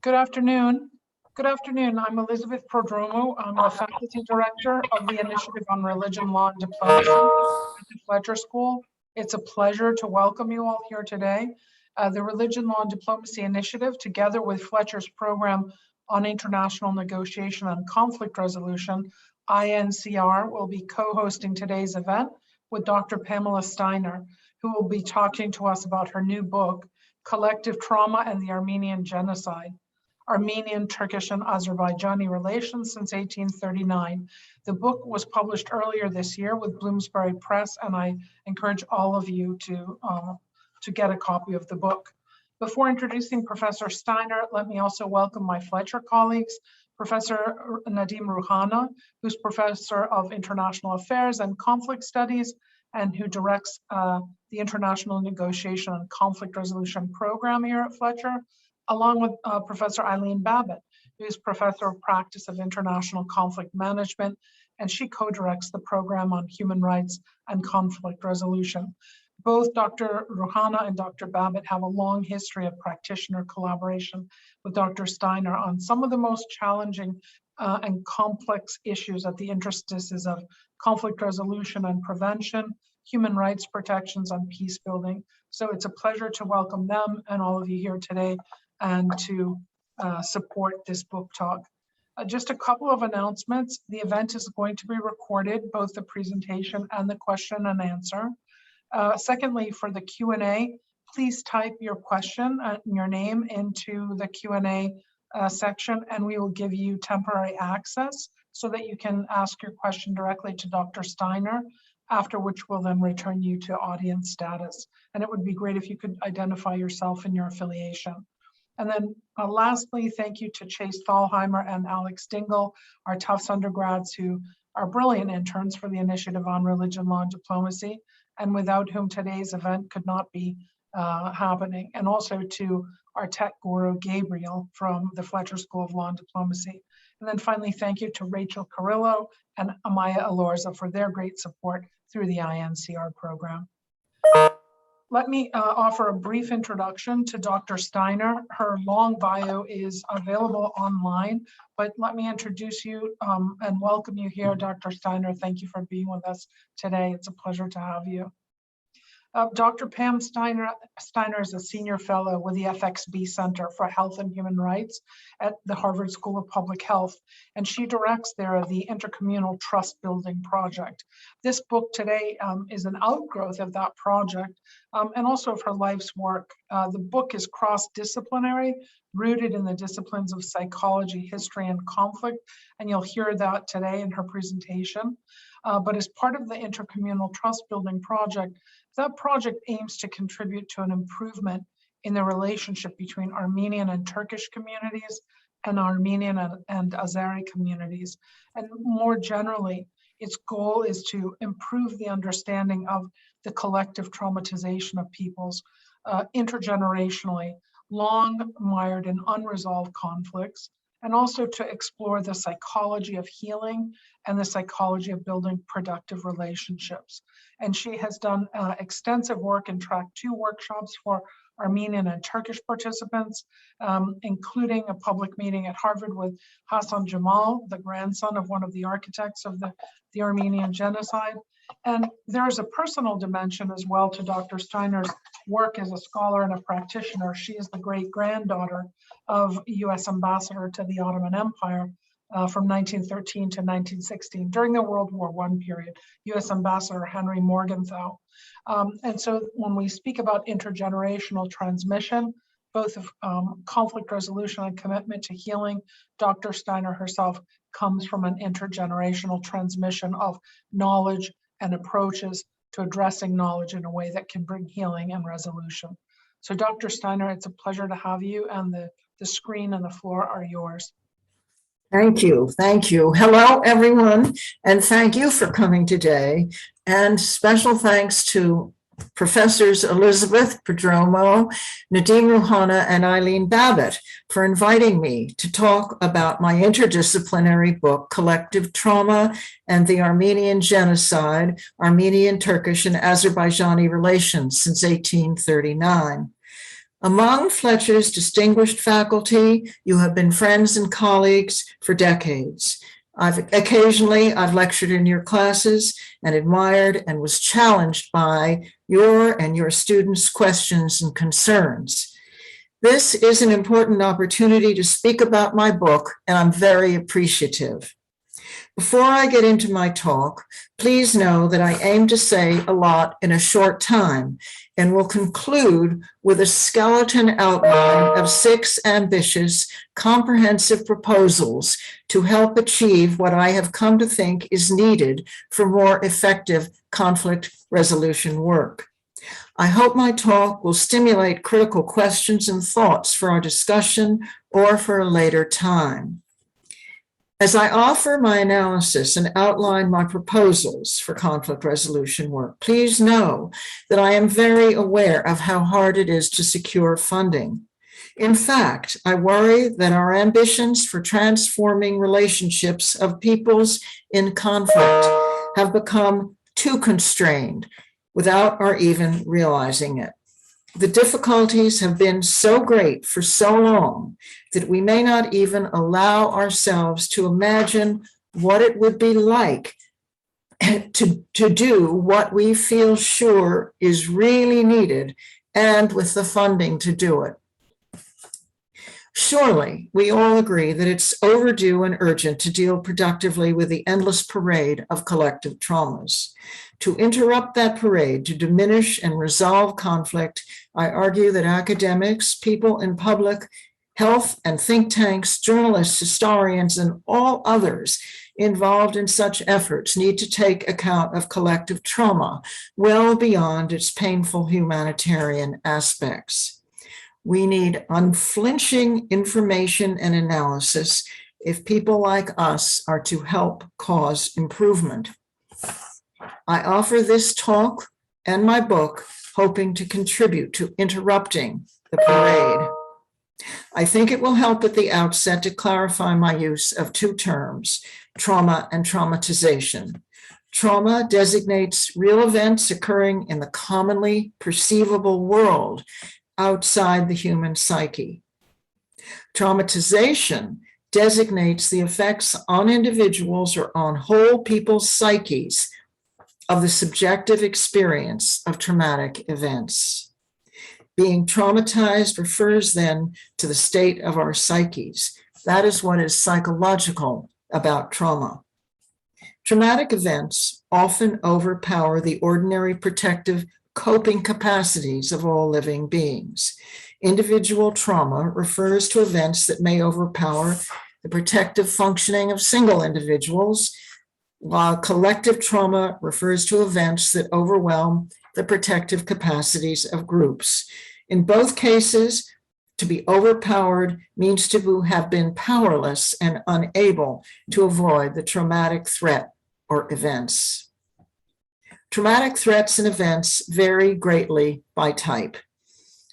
Good afternoon. Good afternoon. I'm Elizabeth Prodromou. I'm the faculty director of the Initiative on Religion, Law, and Diplomacy at the Fletcher School. It's a pleasure to welcome you all here today. The Religion, Law, and Diplomacy Initiative, together with Fletcher's program on international negotiation and conflict resolution, INCR, will be co-hosting today's event with Dr. Pamela Steiner, who will be talking to us about her new book, Collective Trauma and the Armenian Genocide, Armenian, Turkish, and Azerbaijani Relations Since 1839. The book was published earlier this year with Bloomsbury Press, and I encourage all of you to get a copy of the book. Before introducing Professor Steiner, let me also welcome my Fletcher colleagues, Professor Nadim Rouhana, who's Professor of International Affairs and Conflict Studies, and who directs the International Negotiation and Conflict Resolution Program here at Fletcher, along with Professor Eileen Babbitt, who's Professor of Practice of International Conflict Management, and she co-directs the program on human rights and conflict resolution. Both Dr. Rouhana and Dr. Babbitt have a long history of practitioner collaboration with Dr. Steiner on some of the most challenging and complex issues at the interstices of conflict resolution and prevention, human rights protections, and peace building. So it's a pleasure to welcome them and all of you here today and to support this book talk. Just a couple of announcements. The event is going to be recorded, both the presentation and the question and answer. Secondly, for the Q&A, please type your question and your name into the Q&A section, and we will give you temporary access so that you can ask your question directly to Dr. Steiner, after which we'll then return you to audience status. And it would be great if you could identify yourself and your affiliation. And then lastly, thank you to Chase Thalheimer and Alex Dingle, our Tufts undergrads who are brilliant interns for the Initiative on Religion, Law, and Diplomacy, and without whom today's event could not be happening. And also to our tech guru, Gabriel, from the Fletcher School of Law and Diplomacy. And then finally, thank you to Rachel Carrillo and Amaya Alorza for their great support through the INCR program. Let me offer a brief introduction to Dr. Steiner. Her long bio is available online, but let me introduce you and welcome you here, Dr. Steiner. Thank you for being with us today. It's a pleasure to have you. Dr. Pam Steiner is a senior fellow with the FXB Center for Health and Human Rights at the Harvard School of Public Health, and she directs there the Intercommunal Trust Building Project. This book today is an outgrowth of that project and also of her life's work. The book is cross-disciplinary, rooted in the disciplines of psychology, history, and conflict, and you'll hear that today in her presentation. But as part of the Intercommunal Trust Building Project, that project aims to contribute to an improvement in the relationship between Armenian and Turkish communities and Armenian and Azeri communities. And more generally, its goal is to improve the understanding of the collective traumatization of peoples intergenerationally, long mired in unresolved conflicts, and also to explore the psychology of healing and the psychology of building productive relationships. And she has done extensive work in track 2 workshops for Armenian and Turkish participants, including a public meeting at Harvard with Hassan Jamal, the grandson of one of the architects of the Armenian Genocide. And there's a personal dimension as well to Dr. Steiner's work as a scholar and a practitioner. She is the great-granddaughter of US ambassador to the Ottoman Empire from 1913 to 1916, during the World War I period, US Ambassador Henry Morgenthau. And so when we speak about intergenerational transmission, both of conflict resolution and commitment to healing, Dr. Steiner herself comes from an intergenerational transmission of knowledge and approaches to addressing knowledge in a way that can bring healing and resolution. So Dr. Steiner, it's a pleasure to have you, and the screen and the floor are yours. Thank you. Thank you. Hello, everyone, and thank you for coming today. And special thanks to Professors Elizabeth Prodromou, Nadim Rouhana, and Eileen Babbitt for inviting me to talk about my interdisciplinary book, Collective Trauma and the Armenian Genocide, Armenian, Turkish, and Azerbaijani Relations Since 1839. Among Fletcher's distinguished faculty, you have been friends and colleagues for decades. Occasionally, I've lectured in your classes and admired and was challenged by your and your students' questions and concerns. This is an important opportunity to speak about my book, and I'm very appreciative. Before I get into my talk, please know that I aim to say a lot in a short time and will conclude with a skeleton outline of 6 ambitious, comprehensive proposals to help achieve what I have come to think is needed for more effective conflict resolution work. I hope my talk will stimulate critical questions and thoughts for our discussion or for a later time. As I offer my analysis and outline my proposals for conflict resolution work, please know that I am very aware of how hard it is to secure funding. In fact, I worry that our ambitions for transforming relationships of peoples in conflict have become too constrained without our even realizing it. The difficulties have been so great for so long that we may not even allow ourselves to imagine what it would be like to do what we feel sure is really needed and with the funding to do it. Surely, we all agree that it's overdue and urgent to deal productively with the endless parade of collective traumas. To interrupt that parade, to diminish and resolve conflict, I argue that academics, people in public health and think tanks, journalists, historians, and all others involved in such efforts need to take account of collective trauma well beyond its painful humanitarian aspects. We need unflinching information and analysis if people like us are to help cause improvement. I offer this talk and my book hoping to contribute to interrupting the parade. I think it will help at the outset to clarify my use of 2 terms, trauma and traumatization. Trauma designates real events occurring in the commonly perceivable world outside the human psyche. Traumatization designates the effects on individuals or on whole people's psyches of the subjective experience of traumatic events. Being traumatized refers then to the state of our psyches. That is what is psychological about trauma. Traumatic events often overpower the ordinary protective coping capacities of all living beings. Individual trauma refers to events that may overpower the protective functioning of single individuals, while collective trauma refers to events that overwhelm the protective capacities of groups. In both cases, to be overpowered means to have been powerless and unable to avoid the traumatic threat or events. Traumatic threats and events vary greatly by type.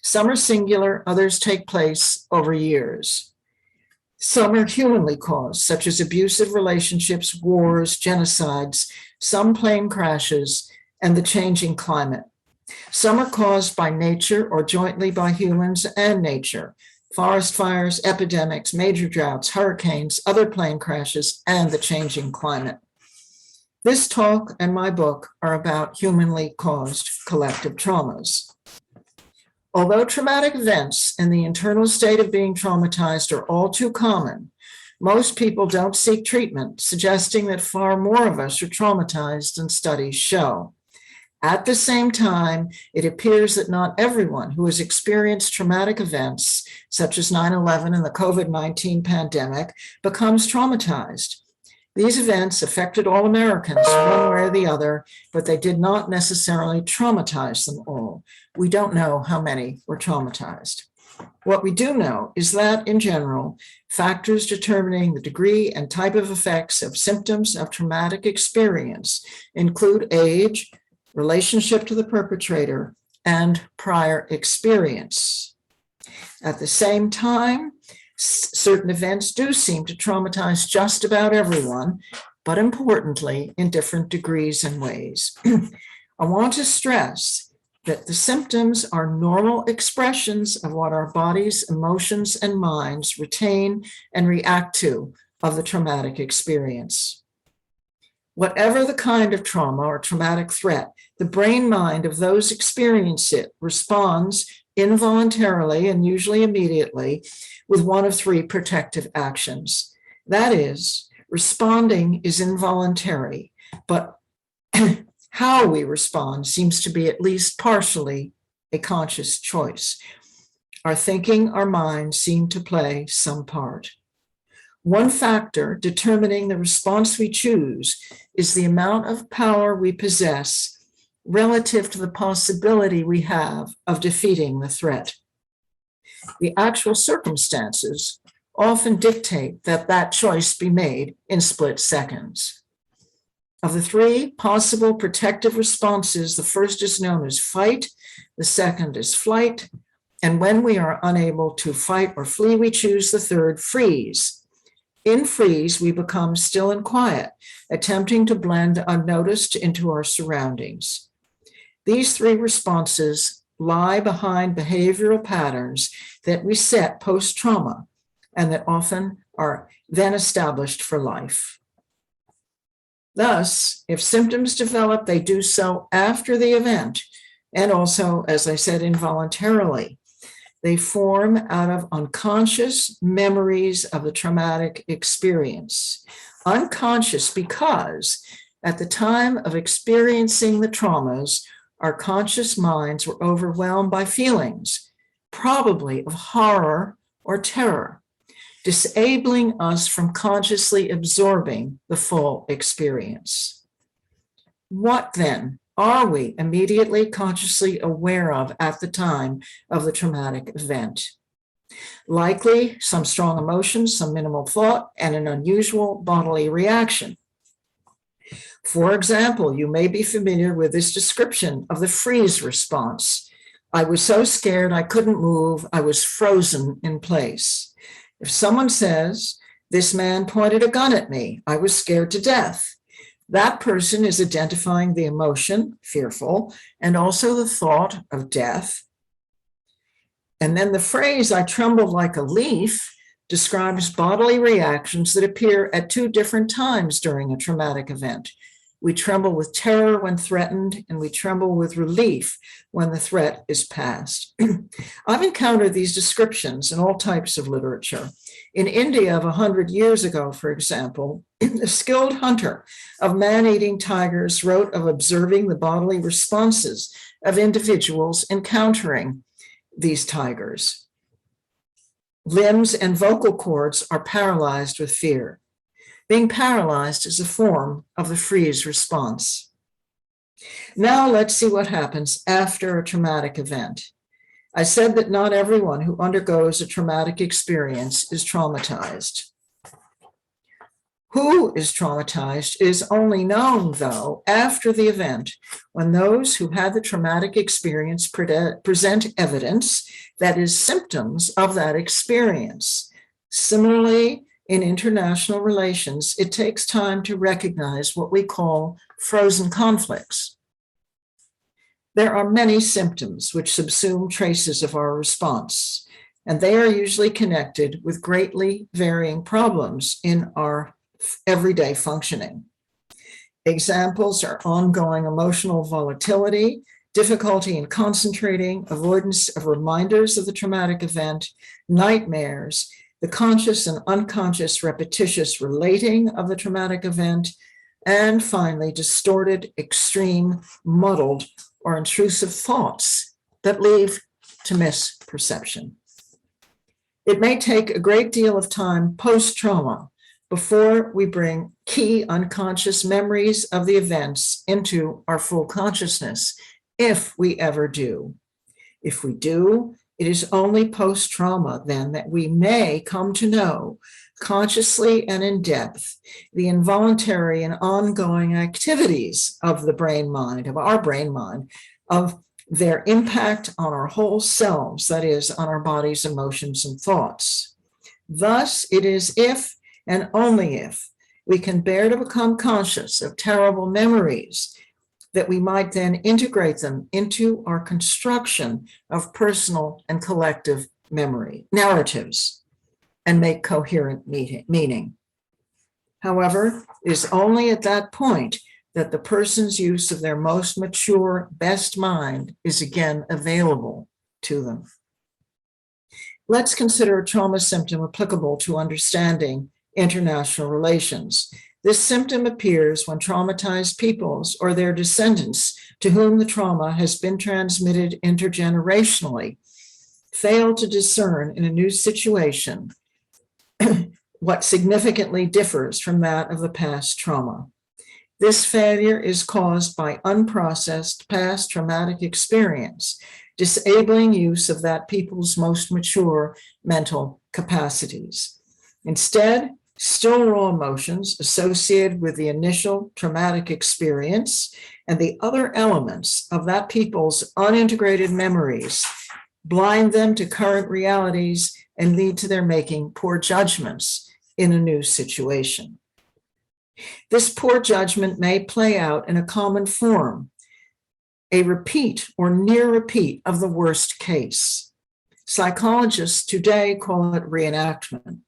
Some are singular, others take place over years. Some are humanly caused, such as abusive relationships, wars, genocides, some plane crashes, and the changing climate. Some are caused by nature or jointly by humans and nature, forest fires, epidemics, major droughts, hurricanes, other plane crashes, and the changing climate. This talk and my book are about humanly caused collective traumas. Although traumatic events and the internal state of being traumatized are all too common, most people don't seek treatment, suggesting that far more of us are traumatized than studies show. At the same time, it appears that not everyone who has experienced traumatic events, such as 9/11 and the COVID-19 pandemic, becomes traumatized. These events affected all Americans one way or the other, but they did not necessarily traumatize them all. We don't know how many were traumatized. What we do know is that, in general, factors determining the degree and type of effects of symptoms of traumatic experience include age, relationship to the perpetrator, and prior experience. At the same time, certain events do seem to traumatize just about everyone, but importantly, in different degrees and ways. I want to stress that the symptoms are normal expressions of what our bodies, emotions, and minds retain and react to of the traumatic experience. Whatever the kind of trauma or traumatic threat, the brain mind of those experiencing it responds involuntarily and usually immediately with one of three protective actions. That is, responding is involuntary, but how we respond seems to be at least partially a conscious choice. Our thinking, our minds seem to play some part. One factor determining the response we choose is the amount of power we possess relative to the possibility we have of defeating the threat. The actual circumstances often dictate that that choice be made in split seconds. Of the three possible protective responses, the first is known as fight, the second is flight, and when we are unable to fight or flee, we choose the third, freeze. In freeze, we become still and quiet, attempting to blend unnoticed into our surroundings. These three responses lie behind behavioral patterns that we set post-trauma and that often are then established for life. Thus, if symptoms develop, they do so after the event, and also, as I said, involuntarily. They form out of unconscious memories of the traumatic experience. Unconscious because at the time of experiencing the traumas, our conscious minds were overwhelmed by feelings, probably of horror or terror, disabling us from consciously absorbing the full experience. What then are we immediately consciously aware of at the time of the traumatic event? Likely some strong emotions, some minimal thought, and an unusual bodily reaction. For example, you may be familiar with this description of the freeze response. I was so scared I couldn't move, I was frozen in place. If someone says, this man pointed a gun at me, I was scared to death, that person is identifying the emotion, fearful, and also the thought of death. And then the phrase, I trembled like a leaf, describes bodily reactions that appear at two different times during a traumatic event. We tremble with terror when threatened, and we tremble with relief when the threat is past. I've encountered these descriptions in all types of literature. In India of 100 years ago, for example, a skilled hunter of man-eating tigers wrote of observing the bodily responses of individuals encountering these tigers. Limbs and vocal cords are paralyzed with fear. Being paralyzed is a form of the freeze response. Now let's see what happens after a traumatic event. I said that not everyone who undergoes a traumatic experience is traumatized. Who is traumatized is only known, though, after the event, when those who had the traumatic experience present evidence, that is, symptoms of that experience. Similarly, in international relations, it takes time to recognize what we call frozen conflicts. There are many symptoms which subsume traces of our response, and they are usually connected with greatly varying problems in our everyday functioning. Examples are ongoing emotional volatility, difficulty in concentrating, avoidance of reminders of the traumatic event, nightmares, the conscious and unconscious repetitious relating of the traumatic event, and finally, distorted, extreme, muddled, or intrusive thoughts that lead to misperception. It may take a great deal of time post-trauma before we bring key unconscious memories of the events into our full consciousness, if we ever do. If we do, it is only post-trauma then that we may come to know consciously and in depth the involuntary and ongoing activities of the brain mind, of our brain mind, of their impact on our whole selves, that is, on our bodies, emotions, and thoughts. Thus, it is if and only if we can bear to become conscious of terrible memories that we might then integrate them into our construction of personal and collective memory narratives and make coherent meaning. However, it is only at that point that the person's use of their most mature, best mind is again available to them. Let's consider a trauma symptom applicable to understanding international relations. This symptom appears when traumatized peoples or their descendants to whom the trauma has been transmitted intergenerationally fail to discern in a new situation what significantly differs from that of the past trauma. This failure is caused by unprocessed past traumatic experience, disabling use of that people's most mature mental capacities. Instead, still raw emotions associated with the initial traumatic experience and the other elements of that people's unintegrated memories blind them to current realities and lead to their making poor judgments in a new situation. This poor judgment may play out in a common form, a repeat or near repeat of the worst case. Psychologists today call it reenactment.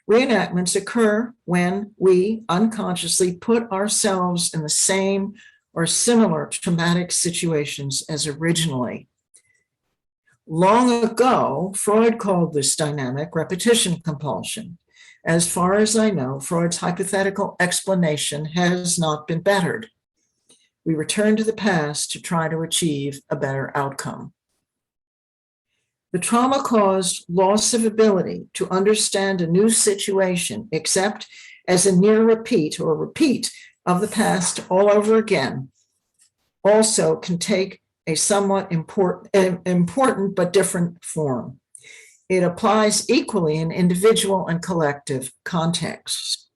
Reenactments occur when we unconsciously put ourselves in the same or similar traumatic situations as originally. Long ago, Freud called this dynamic repetition compulsion. As far as I know, Freud's hypothetical explanation has not been bettered. We return to the past to try to achieve a better outcome. The trauma caused loss of ability to understand a new situation, except as a near repeat or repeat of the past all over again, also can take a somewhat important but different form. It applies equally in individual and collective contexts.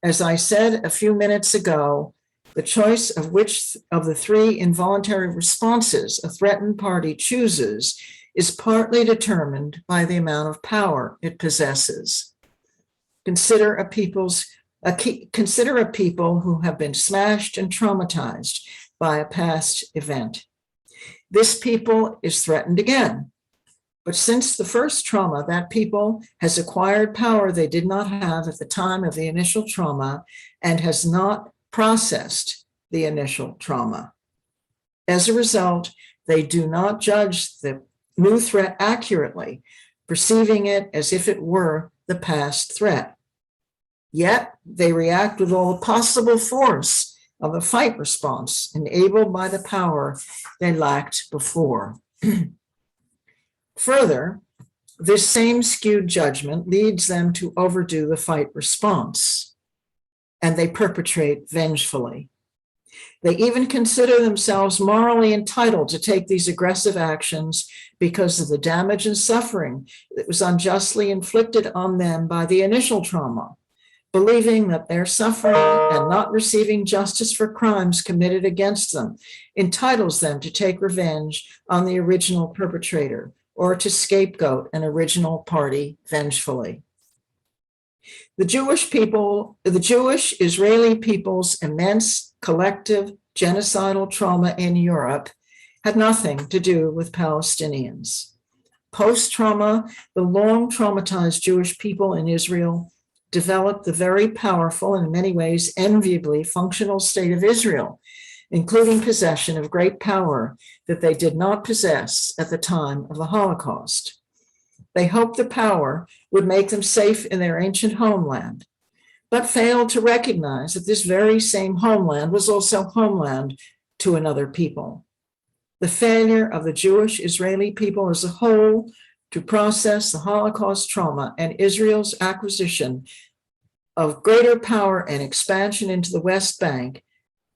As I said a few minutes ago, the choice of which of the three involuntary responses a threatened party chooses is partly determined by the amount of power it possesses. Consider a people who have been smashed and traumatized by a past event. This people is threatened again. But since the first trauma, that people has acquired power they did not have at the time of the initial trauma and has not processed the initial trauma. As a result, they do not judge the new threat accurately, perceiving it as if it were the past threat. Yet they react with all the possible force of a fight response enabled by the power they lacked before. Further, this same skewed judgment leads them to overdo the fight response, and they perpetrate vengefully. They even consider themselves morally entitled to take these aggressive actions because of the damage and suffering that was unjustly inflicted on them by the initial trauma, believing that their suffering and not receiving justice for crimes committed against them entitles them to take revenge on the original perpetrator or to scapegoat an original party vengefully. The Jewish Israeli people's immense collective genocidal trauma in Europe had nothing to do with Palestinians. Post-trauma, the long traumatized Jewish people in Israel developed the very powerful and in many ways enviably functional state of Israel, including possession of great power that they did not possess at the time of the Holocaust. They hoped the power would make them safe in their ancient homeland, but failed to recognize that this very same homeland was also homeland to another people. The failure of the Jewish Israeli people as a whole to process the Holocaust trauma and Israel's acquisition of greater power and expansion into the West Bank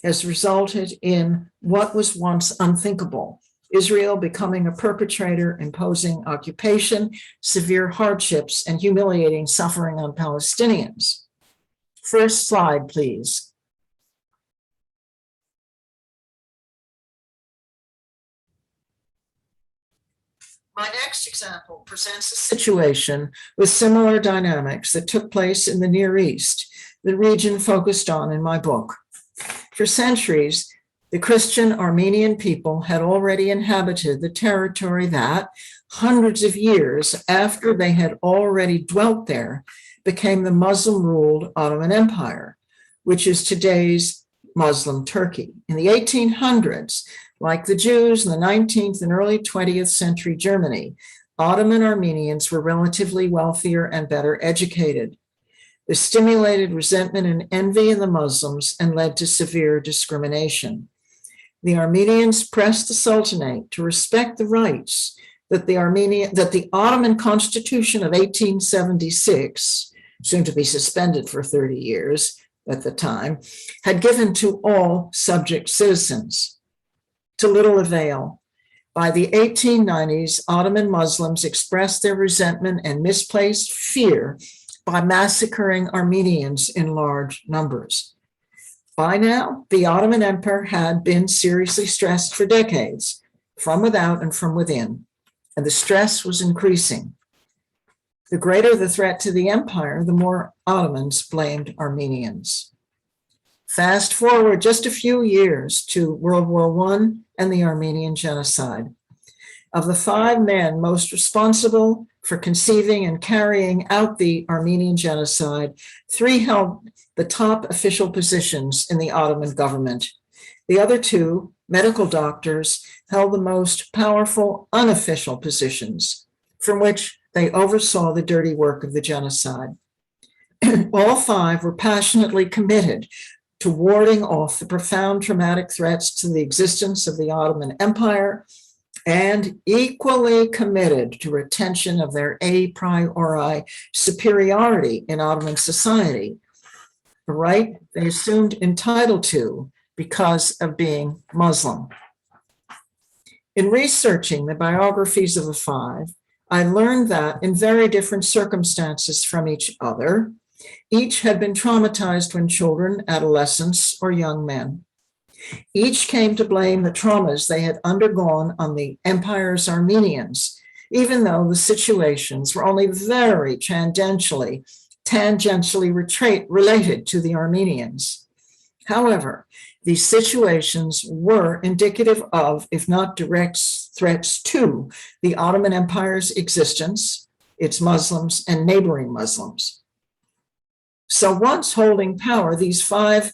has resulted in what was once unthinkable: Israel becoming a perpetrator, imposing occupation, severe hardships, and humiliating suffering on Palestinians. First slide, please. My next example presents a situation with similar dynamics that took place in the Near East, the region focused on in my book. For centuries, The Christian Armenian people had already inhabited the territory that, hundreds of years after they had already dwelt there, became the Muslim-ruled Ottoman Empire, which is today's Muslim Turkey. In the 1800s, like the Jews in the 19th and early 20th century Germany, Ottoman Armenians were relatively wealthier and better educated. This stimulated resentment and envy in the Muslims and led to severe discrimination. The Armenians pressed the Sultanate to respect the rights that the Ottoman Constitution of 1876, soon to be suspended for 30 years at the time, had given to all subject citizens. To little avail. By the 1890s, Ottoman Muslims expressed their resentment and misplaced fear by massacring Armenians in large numbers. By now, the Ottoman Empire had been seriously stressed for decades, from without and from within, and the stress was increasing. The greater the threat to the empire, the more Ottomans blamed Armenians. Fast forward just a few years to World War I and the Armenian Genocide. Of the 5 men most responsible for conceiving and carrying out the Armenian Genocide, 3 held the top official positions in the Ottoman government. The other 2, medical doctors, held the most powerful unofficial positions, from which they oversaw the dirty work of the genocide. All 5 were passionately committed to warding off the profound traumatic threats to the existence of the Ottoman Empire, and equally committed to retention of their a priori superiority in Ottoman society, the right they assumed entitled to because of being Muslim. In researching the biographies of the 5, I learned that in very different circumstances from each other, each had been traumatized when children, adolescents, or young men. Each came to blame the traumas they had undergone on the empire's Armenians, even though the situations were only very tangentially related to the Armenians. However, these situations were indicative of, if not direct threats to, the Ottoman Empire's existence, its Muslims, and neighboring Muslims. So once holding power, these 5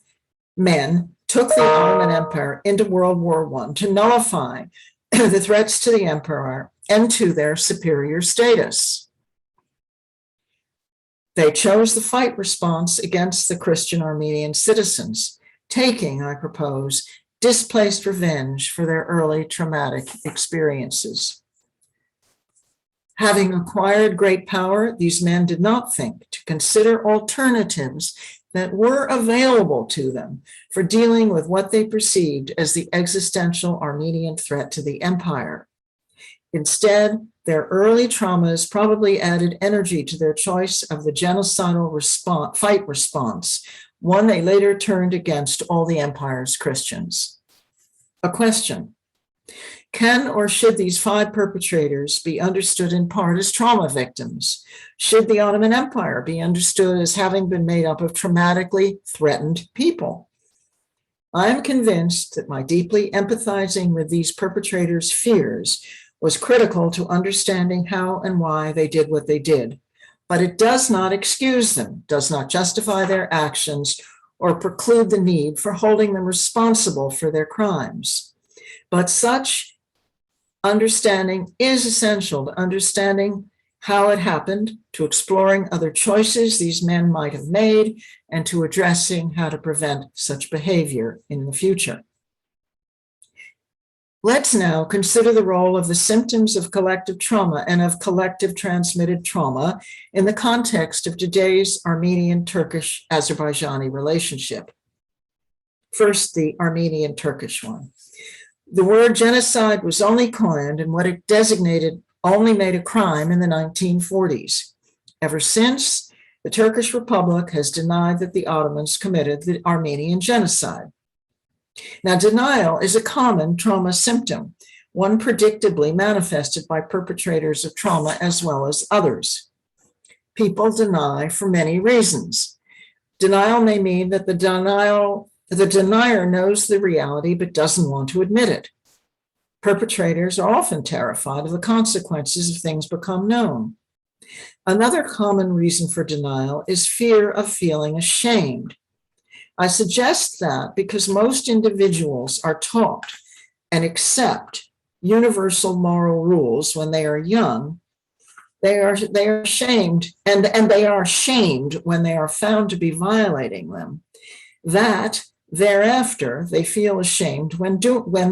men took the Ottoman Empire into World War I to nullify the threats to the empire and to their superior status. They chose the fight response against the Christian Armenian citizens, taking, I propose, displaced revenge for their early traumatic experiences. Having acquired great power, these men did not think to consider alternatives that were available to them for dealing with what they perceived as the existential Armenian threat to the empire. Instead, their early traumas probably added energy to their choice of the genocidal fight response, one they later turned against all the empire's Christians. A question: can or should these 5 perpetrators be understood in part as trauma victims? Should the Ottoman Empire be understood as having been made up of traumatically threatened people? I am convinced that my deeply empathizing with these perpetrators' fears was critical to understanding how and why they did what they did, but it does not excuse them, does not justify their actions, or preclude the need for holding them responsible for their crimes. But such understanding is essential to understanding how it happened, to exploring other choices these men might have made, and to addressing how to prevent such behavior in the future. Let's now consider the role of the symptoms of collective trauma and of collective transmitted trauma in the context of today's Armenian-Turkish Azerbaijani relationship. First, the Armenian-Turkish one. The word genocide was only coined, and what it designated only made a crime in the 1940s. Ever since, the Turkish Republic has denied that the Ottomans committed the Armenian Genocide. Now, denial is a common trauma symptom, one predictably manifested by perpetrators of trauma as well as others. People deny for many reasons. Denial may mean that the denial The denier knows the reality but doesn't want to admit it. Perpetrators are often terrified of the consequences if things become known. Another common reason for denial is fear of feeling ashamed. I suggest that because most individuals are taught and accept universal moral rules when they are young, they are ashamed, and they are shamed when they are found to be violating them. That thereafter they feel ashamed when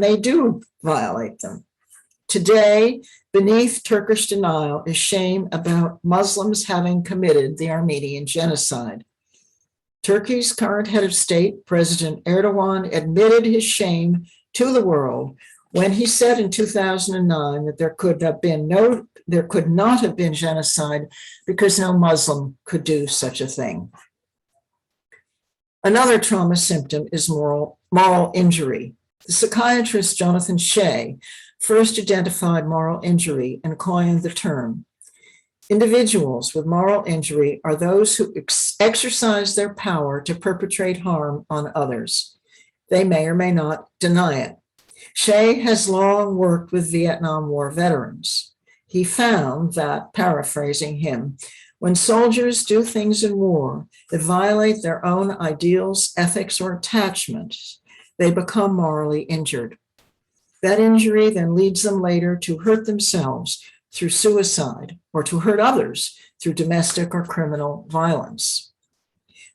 they do violate them. Today, beneath Turkish denial is shame about Muslims having committed the Armenian Genocide. Turkey's current head of state, President Erdogan, admitted his shame to the world when he said in 2009 that there could not have been genocide because no Muslim could do such a thing. Another trauma symptom is moral injury. The psychiatrist Jonathan Shea first identified moral injury and coined the term. Individuals with moral injury are those who exercise their power to perpetrate harm on others. They may or may not deny it. Shea has long worked with Vietnam War veterans. He found that, paraphrasing him, when soldiers do things in war that violate their own ideals, ethics, or attachments, they become morally injured. That injury then leads them later to hurt themselves through suicide or to hurt others through domestic or criminal violence.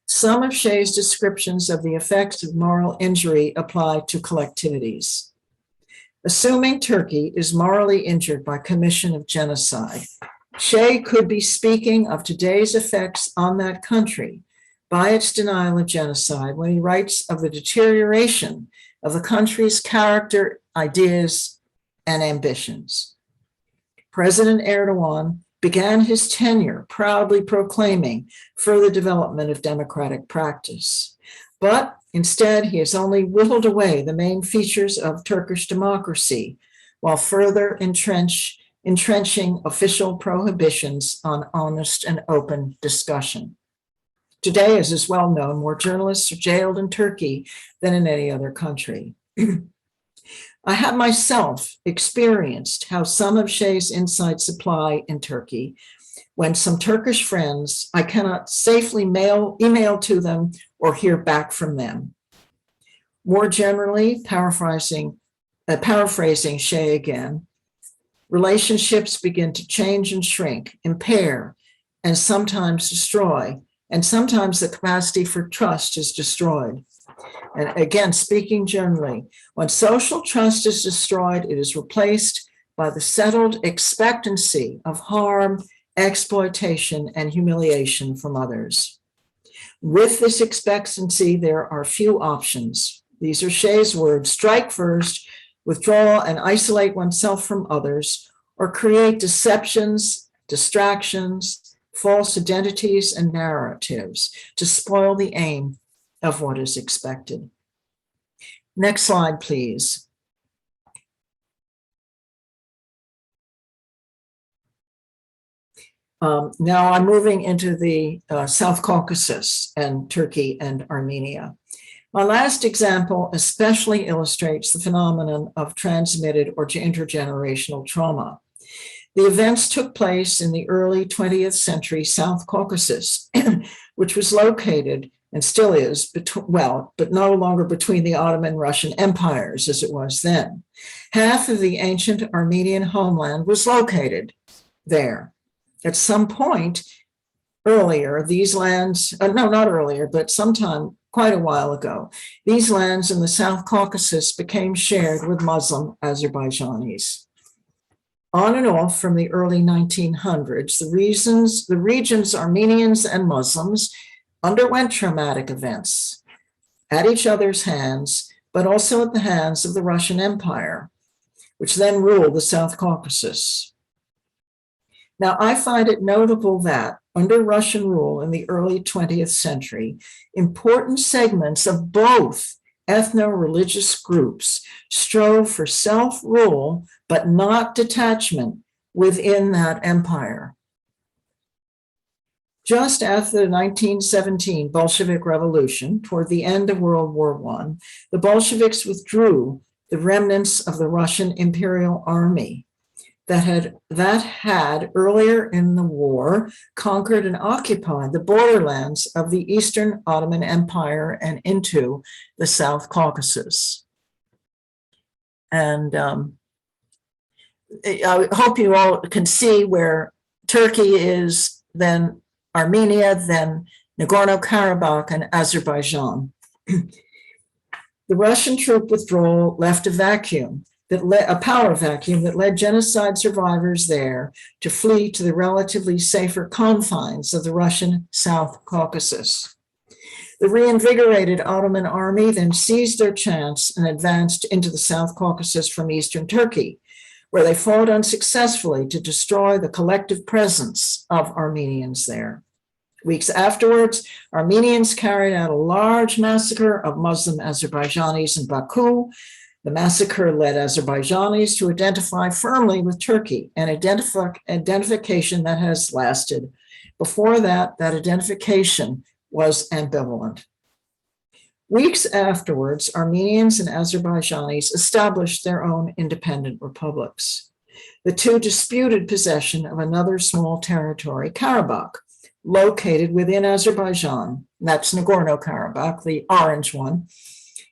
Some of Shea's descriptions of the effects of moral injury apply to collectivities. Assuming Turkey is morally injured by commission of genocide, Shea could be speaking of today's effects on that country by its denial of genocide when he writes of the deterioration of the country's character, ideas, and ambitions. President Erdogan began his tenure proudly proclaiming further development of democratic practice. But instead, he has only whittled away the main features of Turkish democracy while further entrenching official prohibitions on honest and open discussion. Today, as is well known, more journalists are jailed in Turkey than in any other country. I have myself experienced how some of Shea's insights apply in Turkey when some Turkish friends I cannot safely email to them or hear back from them. More generally, paraphrasing Shea again, relationships begin to change and shrink, impair, and sometimes destroy, and sometimes the capacity for trust is destroyed. And again, speaking generally, when social trust is destroyed, it is replaced by the settled expectancy of harm, exploitation, and humiliation from others. With this expectancy, there are few options. These are Shea's words: strike first, withdraw and isolate oneself from others, or create deceptions, distractions, false identities, and narratives to spoil the aim of what is expected. Next slide, please. Now I'm moving into the South Caucasus and Turkey and Armenia. My last example especially illustrates the phenomenon of transmitted or intergenerational trauma. The events took place in the early 20th century South Caucasus, which was located and still is, but no longer between the Ottoman Russian empires as it was then. Half of the ancient Armenian homeland was located there. At some point earlier, these lands, not earlier, but sometime quite a while ago, these lands in the South Caucasus became shared with Muslim Azerbaijanis. On and off from the early 1900s, the region's Armenians and Muslims underwent traumatic events at each other's hands, but also at the hands of the Russian Empire, which then ruled the South Caucasus. Now, I find it notable that under Russian rule in the early 20th century, important segments of both ethno-religious groups strove for self-rule, but not detachment within that empire. Just after the 1917 Bolshevik Revolution, toward the end of World War I, the Bolsheviks withdrew the remnants of the Russian Imperial Army that had earlier in the war conquered and occupied the borderlands of the Eastern Ottoman Empire and into the South Caucasus. And I hope you all can see where Turkey is, then Armenia, then Nagorno-Karabakh, and Azerbaijan. The Russian troop withdrawal left a power vacuum that led genocide survivors there to flee to the relatively safer confines of the Russian South Caucasus. The reinvigorated Ottoman army then seized their chance and advanced into the South Caucasus from eastern Turkey, where they fought unsuccessfully to destroy the collective presence of Armenians there. Weeks afterwards, Armenians carried out a large massacre of Muslim Azerbaijanis in Baku. The massacre led Azerbaijanis to identify firmly with Turkey, an identification that has lasted. Before that, that identification was ambivalent. Weeks afterwards, Armenians and Azerbaijanis established their own independent republics. The two disputed possession of another small territory, Karabakh, located within Azerbaijan, that's Nagorno-Karabakh, the orange one,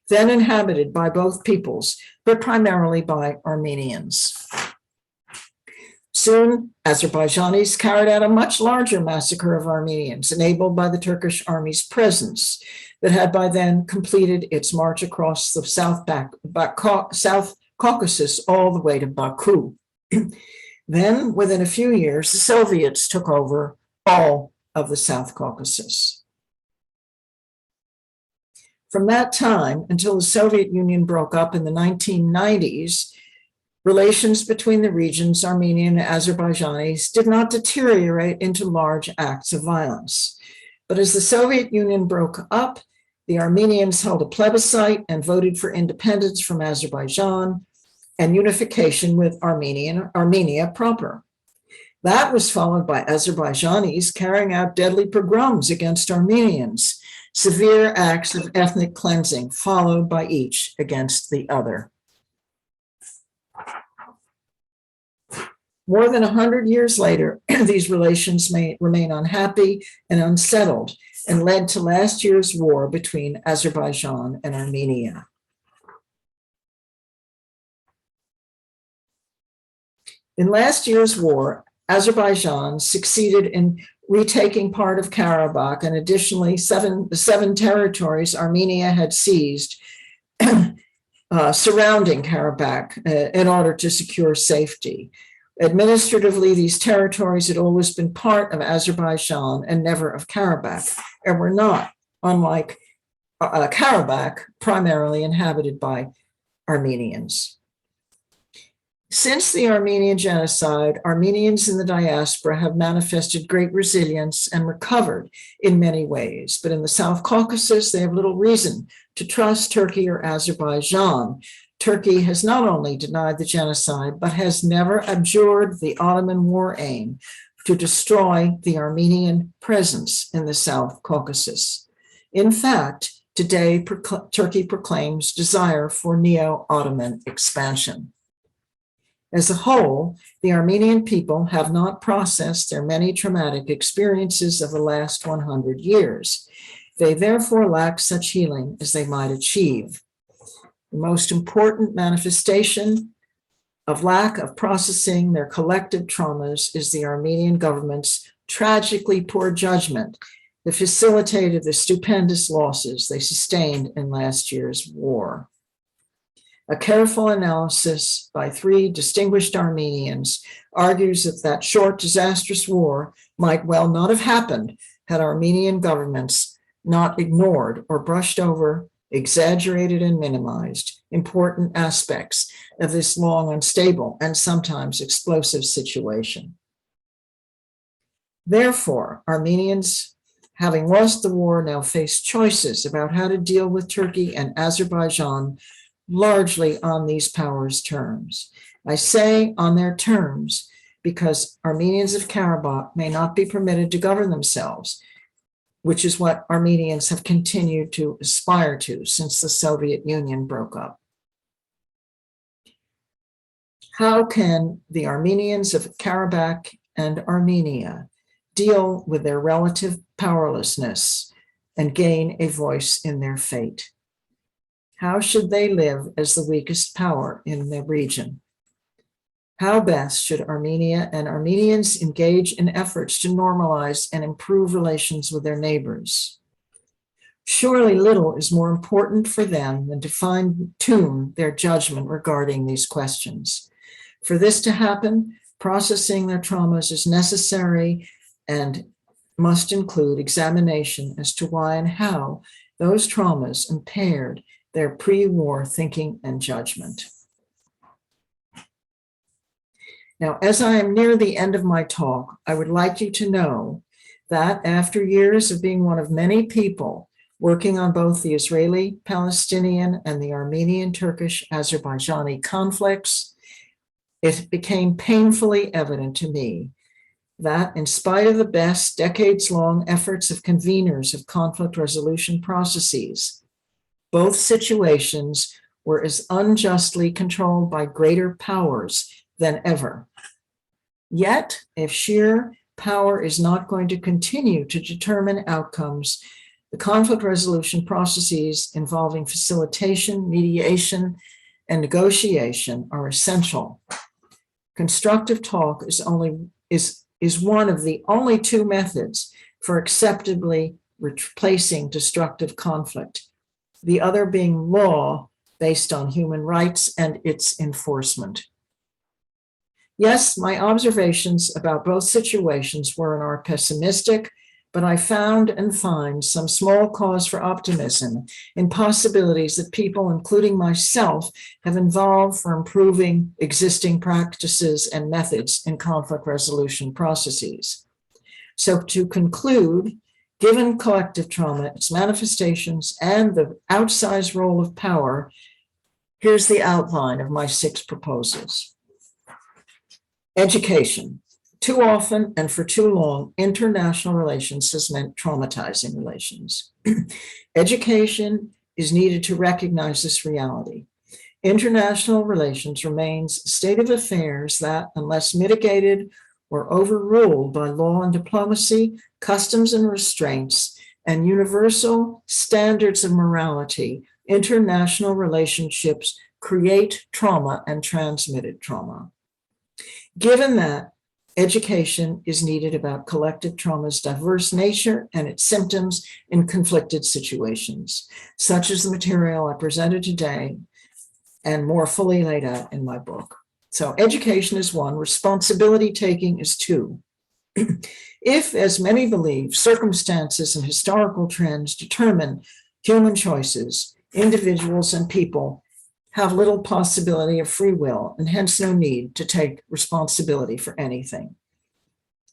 then inhabited by both peoples, but primarily by Armenians. Soon, Azerbaijanis carried out a much larger massacre of Armenians, enabled by the Turkish army's presence that had by then completed its march across the South Caucasus all the way to Baku. Then, within a few years, the Soviets took over all of the South Caucasus. From that time until the Soviet Union broke up in the 1990s, relations between the region's Armenian and Azerbaijanis did not deteriorate into large acts of violence. But as the Soviet Union broke up, the Armenians held a plebiscite and voted for independence from Azerbaijan and unification with Armenia proper. That was followed by Azerbaijanis carrying out deadly pogroms against Armenians, severe acts of ethnic cleansing followed by each against the other. More than 100 years later, these relations may remain unhappy and unsettled and led to last year's war between Azerbaijan and Armenia. In last year's war, Azerbaijan succeeded in retaking part of Karabakh and additionally the seven territories Armenia had seized surrounding Karabakh in order to secure safety. Administratively, these territories had always been part of Azerbaijan and never of Karabakh, and were not, unlike Karabakh, primarily inhabited by Armenians. Since the Armenian Genocide, Armenians in the diaspora have manifested great resilience and recovered in many ways. But in the South Caucasus, they have little reason to trust Turkey or Azerbaijan. Turkey has not only denied the genocide, but has never abjured the Ottoman war aim to destroy the Armenian presence in the South Caucasus. In fact, today, Turkey proclaims desire for neo-Ottoman expansion. As a whole, the Armenian people have not processed their many traumatic experiences of the last 100 years. They therefore lack such healing as they might achieve. The most important manifestation of lack of processing their collective traumas is the Armenian government's tragically poor judgment that facilitated the stupendous losses they sustained in last year's war. A careful analysis by three distinguished Armenians argues that that short, disastrous war might well not have happened had Armenian governments not ignored or brushed over, exaggerated and minimized important aspects of this long, unstable, and sometimes explosive situation. Therefore, Armenians, having lost the war, now face choices about how to deal with Turkey and Azerbaijan largely on these powers' terms. I say on their terms because Armenians of Karabakh may not be permitted to govern themselves, which is what Armenians have continued to aspire to since the Soviet Union broke up. How can the Armenians of Karabakh and Armenia deal with their relative powerlessness and gain a voice in their fate? How should they live as the weakest power in the region? How best should Armenia and Armenians engage in efforts to normalize and improve relations with their neighbors? Surely little is more important for them than to fine-tune their judgment regarding these questions. For this to happen, processing their traumas is necessary and must include examination as to why and how those traumas impaired their pre-war thinking and judgment. Now, as I am near the end of my talk, I would like you to know that after years of being one of many people working on both the Israeli-Palestinian and the Armenian-Turkish Azerbaijani conflicts, it became painfully evident to me that in spite of the best decades-long efforts of conveners of conflict resolution processes, both situations were as unjustly controlled by greater powers than ever. Yet, if sheer power is not going to continue to determine outcomes, the conflict resolution processes involving facilitation, mediation, and negotiation are essential. Constructive talk is one of the only two methods for acceptably replacing destructive conflict, the other being law based on human rights and its enforcement. Yes, my observations about both situations were and are pessimistic, but I found and find some small cause for optimism in possibilities that people, including myself, have involved for improving existing practices and methods in conflict resolution processes. So to conclude, given collective trauma, its manifestations, and the outsized role of power, here's the outline of my 6 proposals. Education. Too often and for too long, international relations has meant traumatizing relations. Education is needed to recognize this reality. International relations remains a state of affairs that, unless mitigated or overruled by law and diplomacy, customs and restraints, and universal standards of morality, international relationships create trauma and transmitted trauma. Given that, education is needed about collective trauma's diverse nature and its symptoms in conflicted situations, such as the material I presented today and more fully laid out in my book. So education is 1, responsibility taking is 2. If, as many believe, circumstances and historical trends determine human choices, individuals and people have little possibility of free will and hence no need to take responsibility for anything.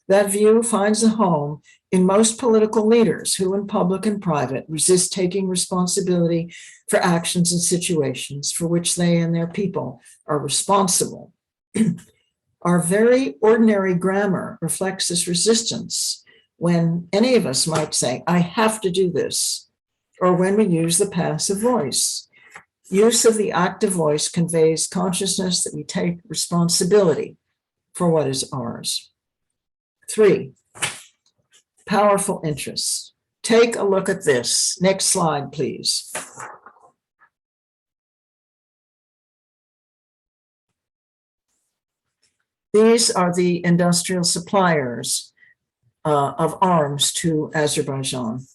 That view finds a home in most political leaders who, in public and private, resist taking responsibility for actions and situations for which they and their people are responsible. Our very ordinary grammar reflects this resistance when any of us might say, I have to do this, or when we use the passive voice. Use of the active voice conveys consciousness that we take responsibility for what is ours. 3, powerful interests. Take a look at this. Next slide, please. These are the industrial suppliers of arms to Azerbaijan.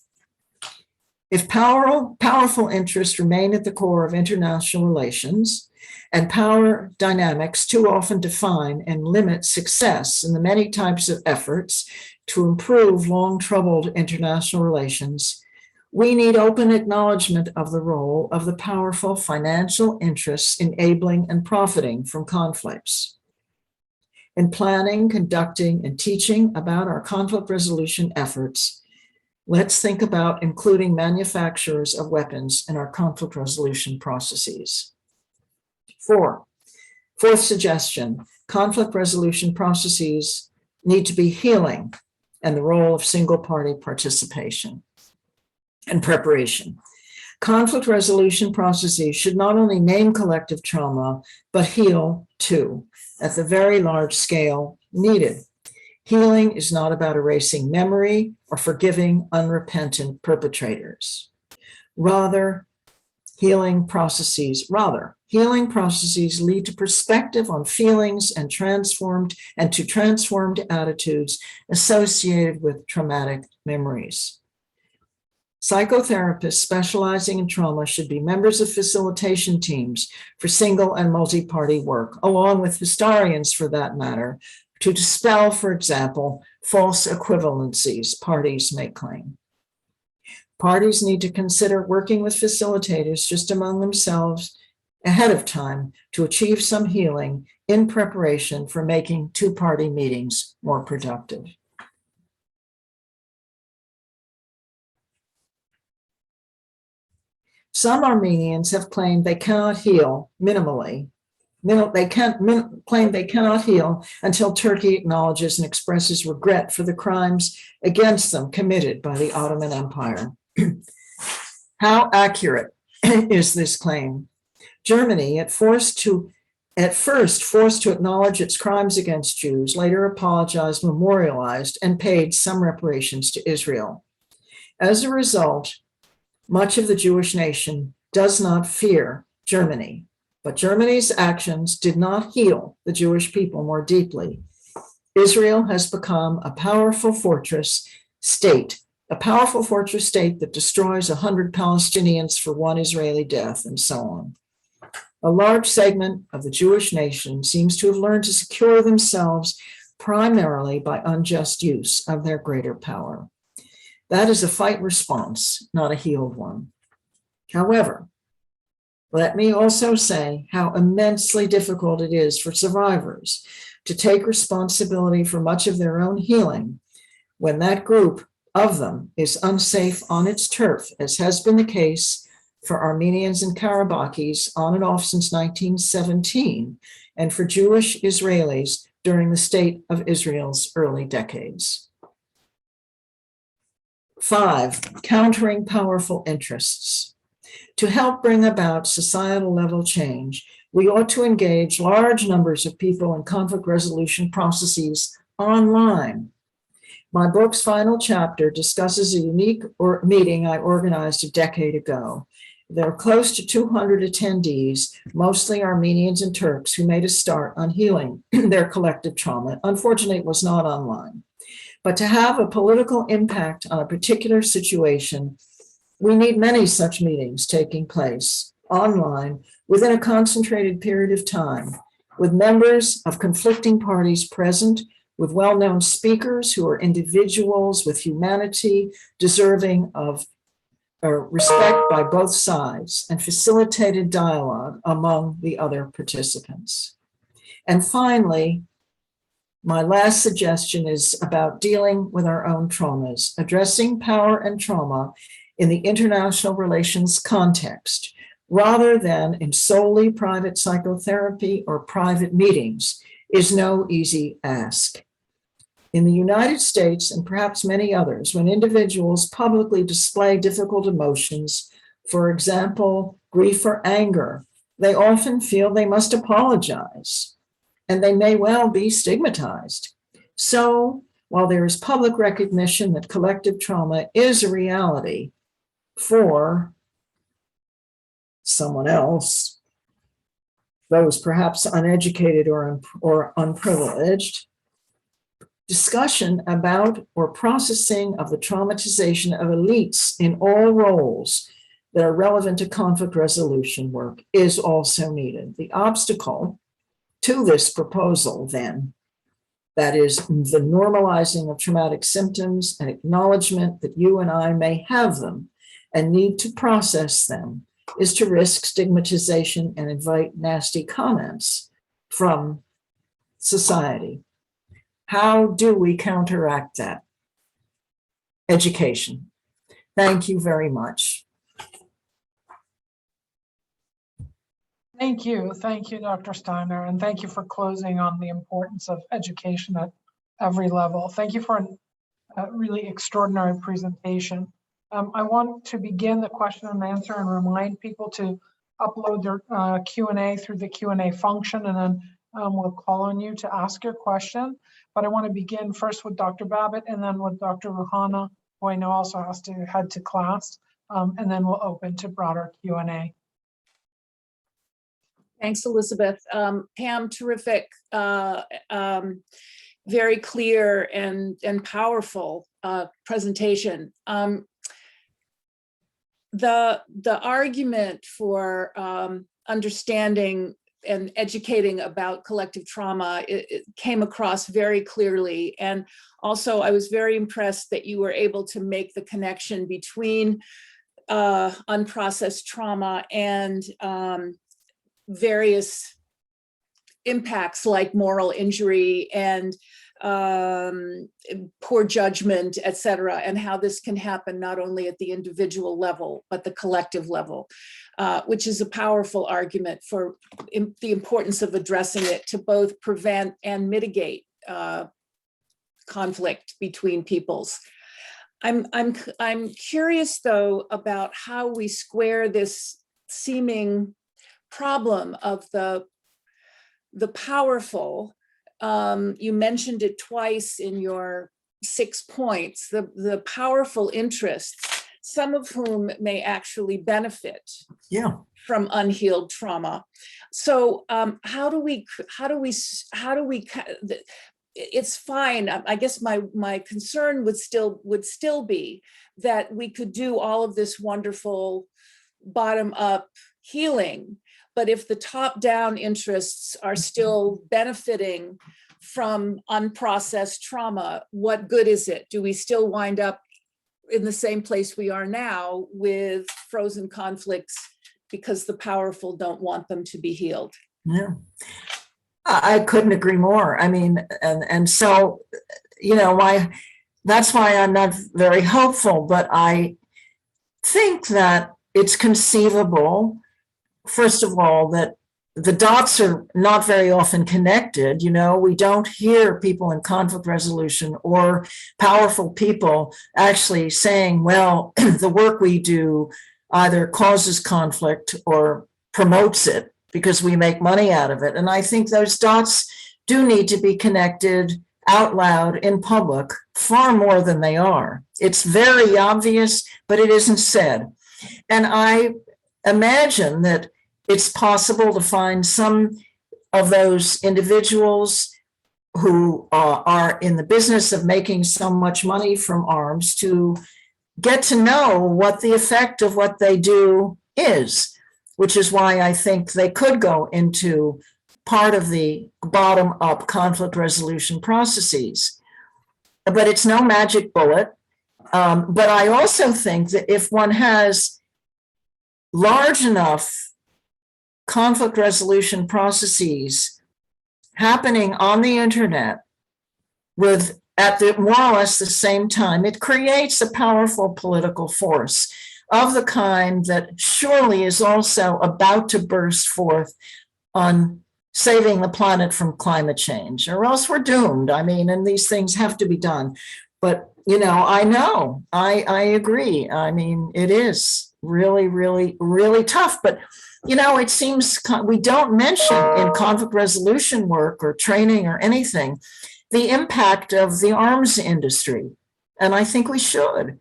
If powerful interests remain at the core of international relations, and power dynamics too often define and limit success in the many types of efforts to improve long-troubled international relations, we need open acknowledgement of the role of the powerful financial interests enabling and profiting from conflicts. In planning, conducting, and teaching about our conflict resolution efforts, let's think about including manufacturers of weapons in our conflict resolution processes. 4th suggestion, conflict resolution processes need to be healing and the role of single-party participation and preparation. Conflict resolution processes should not only name collective trauma, but heal too, at the very large scale needed. Healing is not about erasing memory or forgiving unrepentant perpetrators. Healing processes lead to perspective on feelings and to transformed attitudes associated with traumatic memories. Psychotherapists specializing in trauma should be members of facilitation teams for single and multi-party work, along with historians for that matter, to dispel, for example, false equivalencies parties may claim. Parties need to consider working with facilitators just among themselves ahead of time to achieve some healing in preparation for making two-party meetings more productive. Some Armenians have claimed they cannot heal minimally. They claim they cannot heal until Turkey acknowledges and expresses regret for the crimes against them committed by the Ottoman Empire. How accurate is this claim? Germany, at first forced to acknowledge its crimes against Jews, later apologized, memorialized, and paid some reparations to Israel. As a result, much of the Jewish nation does not fear Germany, but Germany's actions did not heal the Jewish people more deeply. Israel has become a powerful fortress state that destroys 100 Palestinians for one Israeli death, and so on. A large segment of the Jewish nation seems to have learned to secure themselves primarily by unjust use of their greater power. That is a fight response, not a healed one. However, let me also say how immensely difficult it is for survivors to take responsibility for much of their own healing when that group of them is unsafe on its turf, as has been the case for Armenians and Karabakhis on and off since 1917, and for Jewish Israelis during the State of Israel's early decades. 5, countering powerful interests. To help bring about societal level change, we ought to engage large numbers of people in conflict resolution processes online. My book's final chapter discusses a unique meeting I organized a decade ago. There are close to 200 attendees, mostly Armenians and Turks, who made a start on healing their collective trauma. Unfortunately, it was not online. But to have a political impact on a particular situation, we need many such meetings taking place online within a concentrated period of time, with members of conflicting parties present, with well-known speakers who are individuals with humanity, deserving of respect by both sides, and facilitated dialogue among the other participants. And finally, my last suggestion is about dealing with our own traumas, addressing power and trauma in the international relations context, rather than in solely private psychotherapy or private meetings, is no easy ask. In the United States, and perhaps many others, when individuals publicly display difficult emotions, for example, grief or anger, they often feel they must apologize, and they may well be stigmatized. So, while there is public recognition that collective trauma is a reality for someone else, those perhaps uneducated or unprivileged, discussion about or processing of the traumatization of elites in all roles that are relevant to conflict resolution work is also needed. The obstacle to this proposal, then, that is the normalizing of traumatic symptoms and acknowledgement that you and I may have them and need to process them, is to risk stigmatization and invite nasty comments from society. How do we counteract that? Education. Thank you very much. Thank you, Dr. Steiner, and thank you for closing on the importance of education at every level. Thank you for a really extraordinary presentation. I want to begin the question and answer and remind people to upload their Q&A through the Q&A function, and then we'll call on you to ask your question. But I want to begin first with Dr. Babbitt and then with Dr. Rouhana, who I know also has to head to class, and then we'll open to broader Q&A. Thanks, Elizabeth. Pam, terrific, very clear and powerful presentation. The argument for understanding and educating about collective trauma, it came across very clearly. And also I was very impressed that you were able to make the connection between unprocessed trauma and various impacts like moral injury and poor judgment, et cetera, and how this can happen not only at the individual level, but the collective level, which is a powerful argument for the importance of addressing it to both prevent and mitigate conflict between peoples. I'm curious though about how we square this seeming problem of the powerful. You mentioned it twice in your 6 points, the powerful interests, some of whom may actually benefit from unhealed trauma. So how do we, it's fine. I guess my concern would still be that we could do all of this wonderful bottom-up healing, but if the top-down interests are still benefiting from unprocessed trauma, what good is it? Do we still wind up in the same place we are now with frozen conflicts because the powerful don't want them to be healed? Yeah, I couldn't agree more. I mean, and so, you know, that's why I'm not very hopeful, but I think that it's conceivable, first of all, that the dots are not very often connected. You know, we don't hear people in conflict resolution or powerful people actually saying, well, the work we do either causes conflict or promotes it because we make money out of it. And I think those dots do need to be connected out loud in public far more than they are. It's very obvious, but it isn't said. And I imagine that it's possible to find some of those individuals who are in the business of making so much money from arms to get to know what the effect of what they do is, which is why I think they could go into part of the bottom-up conflict resolution processes. But it's no magic bullet. But I also think that if one has large enough conflict resolution processes happening on the internet with at the more or less the same time, it creates a powerful political force of the kind that surely is also about to burst forth on saving the planet from climate change, or else we're doomed. I mean, and these things have to be done. But, you know, I agree. I mean, it is really, really, really tough. But, you know, it seems we don't mention in conflict resolution work or training or anything the impact of the arms industry. And I think we should.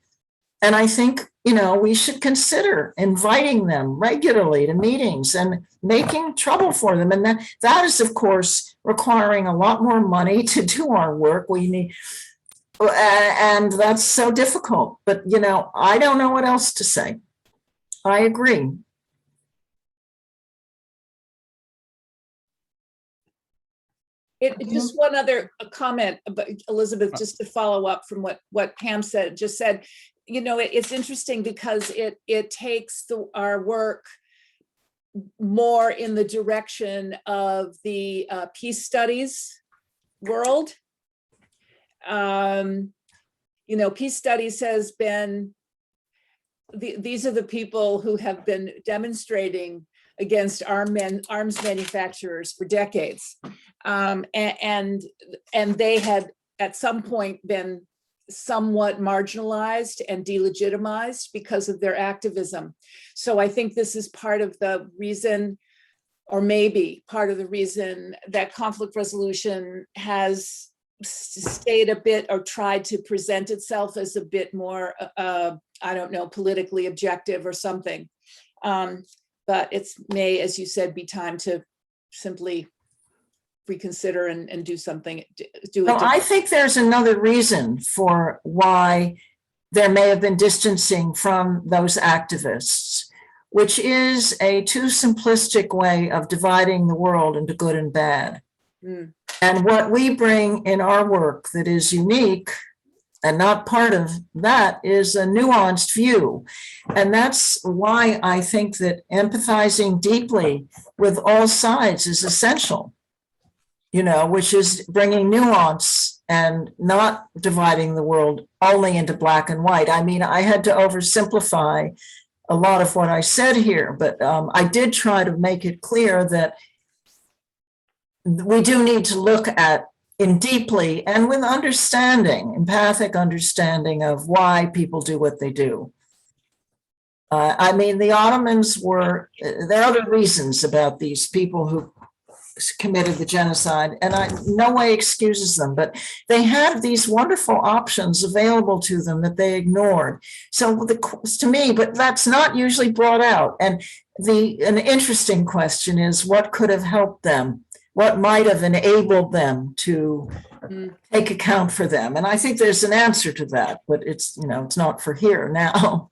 And I think, you know, we should consider inviting them regularly to meetings and making trouble for them. And that is, of course, requiring a lot more money to do our work. We need, and that's so difficult. But, you know, I don't know what else to say. I agree. Just one other comment, about, Elizabeth, just to follow up from what Pam just said. You know, it's interesting because it takes our work more in the direction of the peace studies world. You know, peace studies has been, these are the people who have been demonstrating against arms manufacturers for decades. And they had at some point been somewhat marginalized and delegitimized because of their activism. So I think this is part of the reason, or maybe part of the reason, that conflict resolution has stayed a bit, or tried to present itself as a bit more, I don't know, politically objective or something. But it may, as you said, be time to simply reconsider and do something. Well, I think there's another reason for why there may have been distancing from those activists, which is a too simplistic way of dividing the world into good and bad. Mm. And what we bring in our work that is unique and not part of that is a nuanced view. And that's why I think that empathizing deeply with all sides is essential, you know, which is bringing nuance and not dividing the world only into black and white. I mean, I had to oversimplify a lot of what I said here, but I did try to make it clear that we do need to look at in deeply and with understanding, empathic understanding of why people do what they do. I mean, the Ottomans were, there are other reasons about these people who committed the genocide, and I no way excuses them, but they had these wonderful options available to them that they ignored. So to me, but that's not usually brought out. And an interesting question is, what could have helped them? What might have enabled them to take account for them? And I think there's an answer to that, but it's, you know, it's not for here now.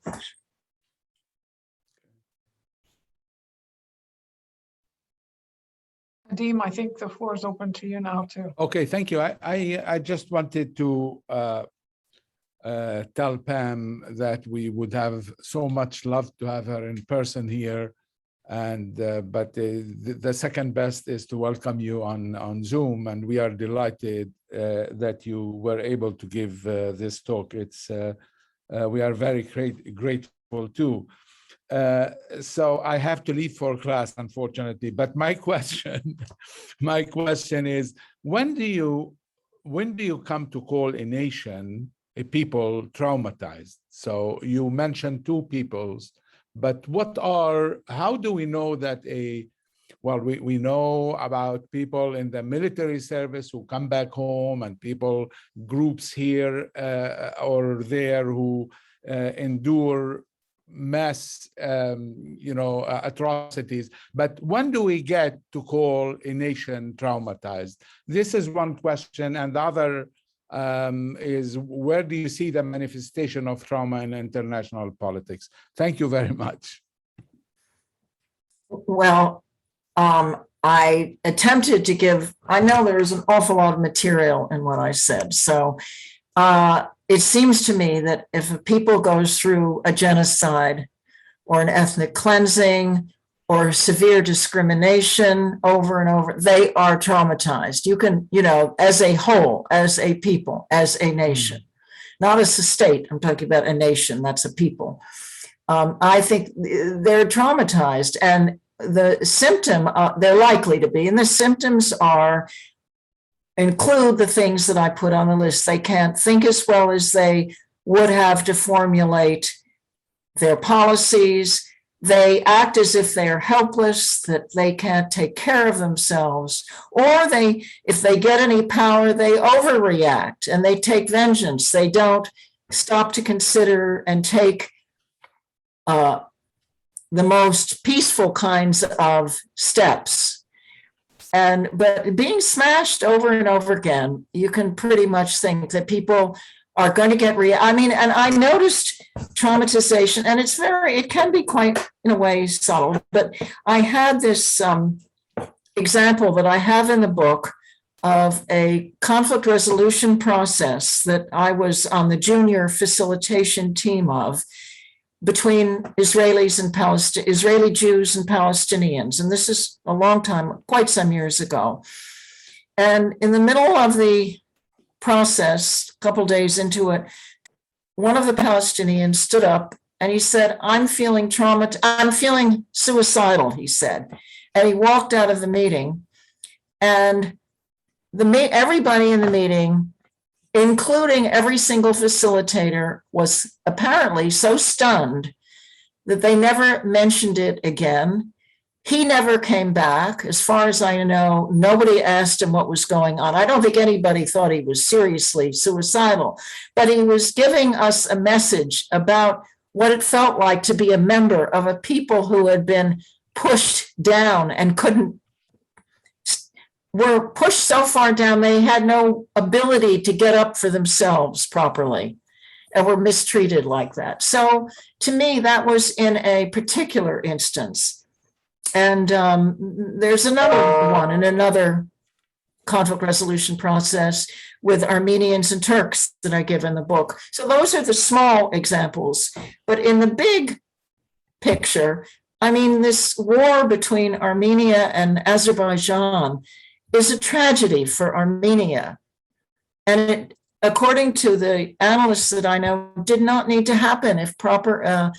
Nadim, I think the floor is open to you now too. Okay, thank you. I just wanted to tell Pam that we would have so much love to have her in person here. And but the second best is to welcome you on Zoom, and we are delighted that you were able to give this talk. It's we are very grateful too. So I have to leave for class, unfortunately. But my question is, when do you come to call a nation, a people traumatized? So you mentioned two peoples. But how do we know that we know about people in the military service who come back home, and groups here or there who endure mass, atrocities. But when do we get to call a nation traumatized? This is one question. And the other is, where do you see the manifestation of trauma in international politics? Thank you very much. Well, I attempted to give, I know there's an awful lot of material in what I said. So it seems to me that if a people goes through a genocide or an ethnic cleansing or severe discrimination over and over, they are traumatized. You can, as a whole, as a people, as a nation, not as a state. I'm talking about a nation, that's a people. I think they're traumatized, and the symptom, they're likely to be, and the symptoms include the things that I put on the list. They can't think as well as they would have to formulate their policies. They act as if they are helpless, that they can't take care of themselves, or if they get any power, they overreact and they take vengeance. They don't stop to consider and take the most peaceful kinds of steps. But being smashed over and over again, you can pretty much think that people are going to get and I noticed traumatization, and it can be quite, in a way, subtle, but I had this example that I have in the book of a conflict resolution process that I was on the junior facilitation team of, between Israeli Jews and Palestinians. And this is a long time, quite some years ago. And in the middle of the process, a couple days into it, one of the Palestinians stood up and he said, I'm feeling I'm feeling suicidal, he said. And he walked out of the meeting, and everybody in the meeting, including every single facilitator, was apparently so stunned that they never mentioned it again. He never came back. As far as I know, nobody asked him what was going on. I don't think anybody thought he was seriously suicidal, but he was giving us a message about what it felt like to be a member of a people who had been pushed down and were pushed so far down they had no ability to get up for themselves properly and were mistreated like that. So to me, that was in a particular instance. And there's another one in another conflict resolution process with Armenians and Turks that I give in the book. So those are the small examples. But in the big picture, I mean, this war between Armenia and Azerbaijan is a tragedy for Armenia. And it, according to the analysts that I know, did not need to happen if proper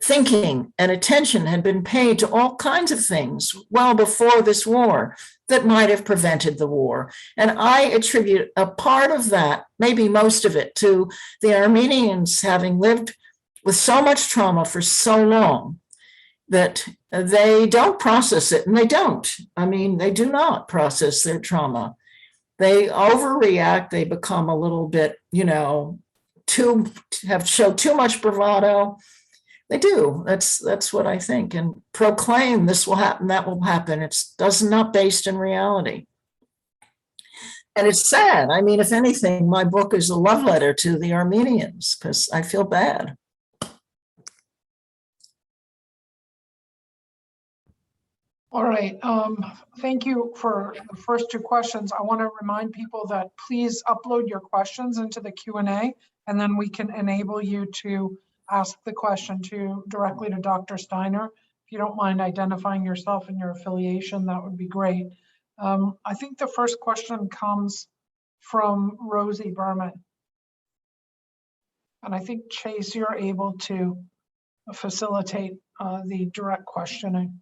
thinking and attention had been paid to all kinds of things well before this war that might have prevented the war. And I attribute a part of that, maybe most of it, to the Armenians having lived with so much trauma for so long that they don't process it, and they don't. I mean, they do not process their trauma. They overreact. They become a little bit, show too much bravado. They do. That's what I think. And proclaim this will happen, that will happen. It's not based in reality. And it's sad. I mean, if anything, my book is a love letter to the Armenians because I feel bad. All right, thank you for the first two questions. I want to remind people that please upload your questions into the Q&A, and then we can enable you to ask the question directly to Dr. Steiner. If you don't mind identifying yourself and your affiliation, that would be great. I think the first question comes from Rosie Berman. And I think, Chase, you're able to facilitate the direct questioning.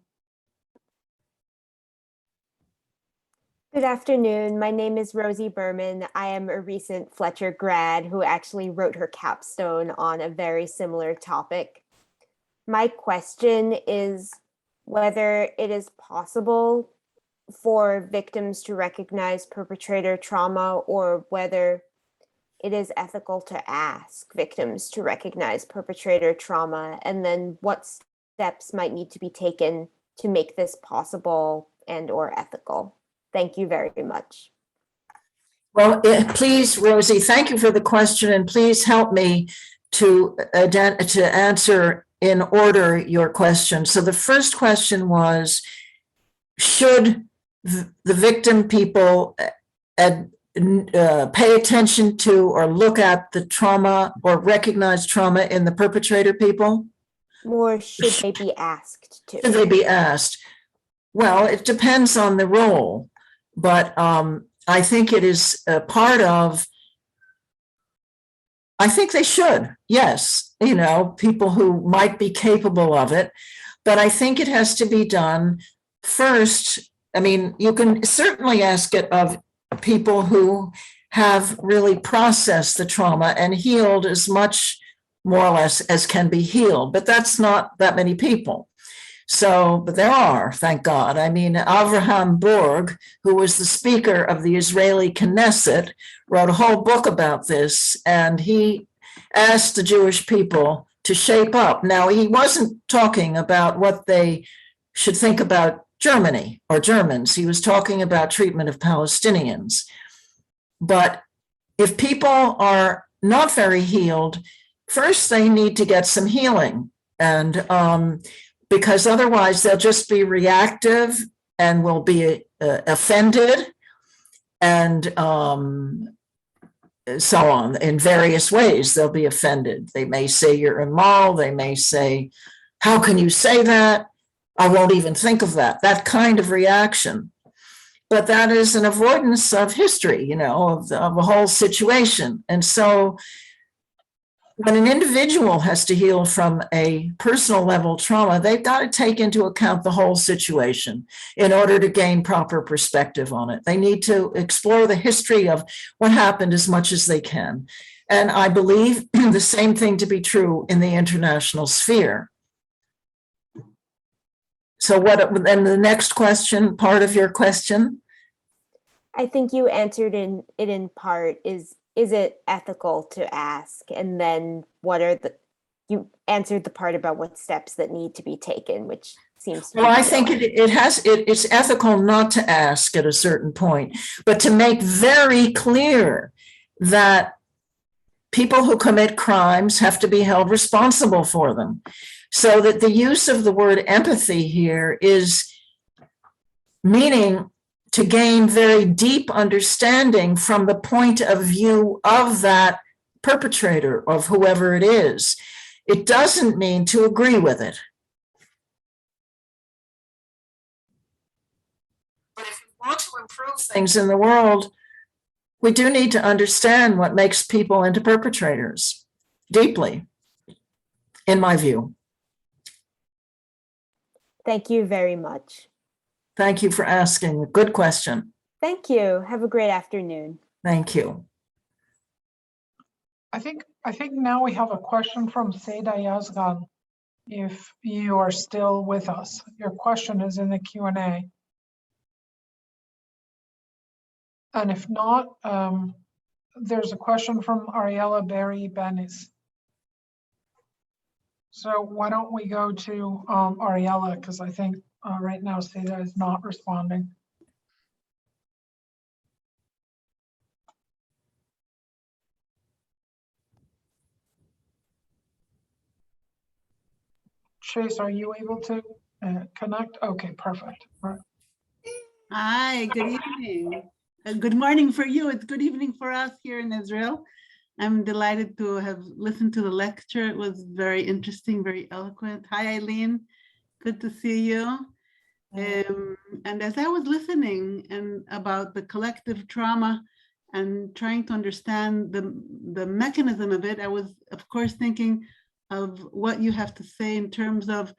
Good afternoon. My name is Rosie Berman. I am a recent Fletcher grad who actually wrote her capstone on a very similar topic. My question is whether it is possible for victims to recognize perpetrator trauma, or whether it is ethical to ask victims to recognize perpetrator trauma, and then what steps might need to be taken to make this possible and/or ethical. Thank you very much. Well, please, Rosie, thank you for the question, and please help me to answer in order your question. So the first question was, should the victim people pay attention to or look at the trauma or recognize trauma in the perpetrator people? Or should they be asked to? Should they be asked? Well, it depends on the role. But I think it is a part of, I think they should, yes, people who might be capable of it. But I think it has to be done first. I mean, you can certainly ask it of people who have really processed the trauma and healed as much, more or less, as can be healed. But that's not that many people. So, but there are, thank God. I mean, Avraham Burg, who was the speaker of the Israeli Knesset, wrote a whole book about this, and he asked the Jewish people to shape up. Now, he wasn't talking about what they should think about Germany or Germans. He was talking about treatment of Palestinians. But if people are not very healed, first they need to get some healing. And because otherwise they'll just be reactive and will be offended and so on. In various ways, they'll be offended. They may say you're immoral. They may say, how can you say that? I won't even think of that. That kind of reaction. But that is an avoidance of history, of the whole situation. And so when an individual has to heal from a personal level trauma, they've got to take into account the whole situation in order to gain proper perspective on it. They need to explore the history of what happened as much as they can. And I believe the same thing to be true in the international sphere. So what, then the next question, part of your question? I think you answered it in part. Is it ethical to ask? And then you answered the part about what steps that need to be taken, which seems to be. Well, I think it's ethical not to ask at a certain point, but to make very clear that people who commit crimes have to be held responsible for them. So that the use of the word empathy here is meaning to gain very deep understanding from the point of view of that perpetrator, of whoever it is. It doesn't mean to agree with it. But if we want to improve things in the world, we do need to understand what makes people into perpetrators deeply, in my view. Thank you very much. Thank you for asking. Good question. Thank you. Have a great afternoon. Thank you. I think now we have a question from Seda Yazgan. If you are still with us, your question is in the Q&A. And if not, there's a question from Ariella Berry Benis. So why don't we go to Ariella, because I think right now Seda is not responding. Chase, are you able to connect? Okay, perfect. All right. Hi, good evening. Good morning for you. It's good evening for us here in Israel. I'm delighted to have listened to the lecture. It was very interesting, very eloquent. Hi, Eileen. Good to see you. And as I was listening and about the collective trauma and trying to understand the mechanism of it, I was, of course, thinking of what you have to say in terms of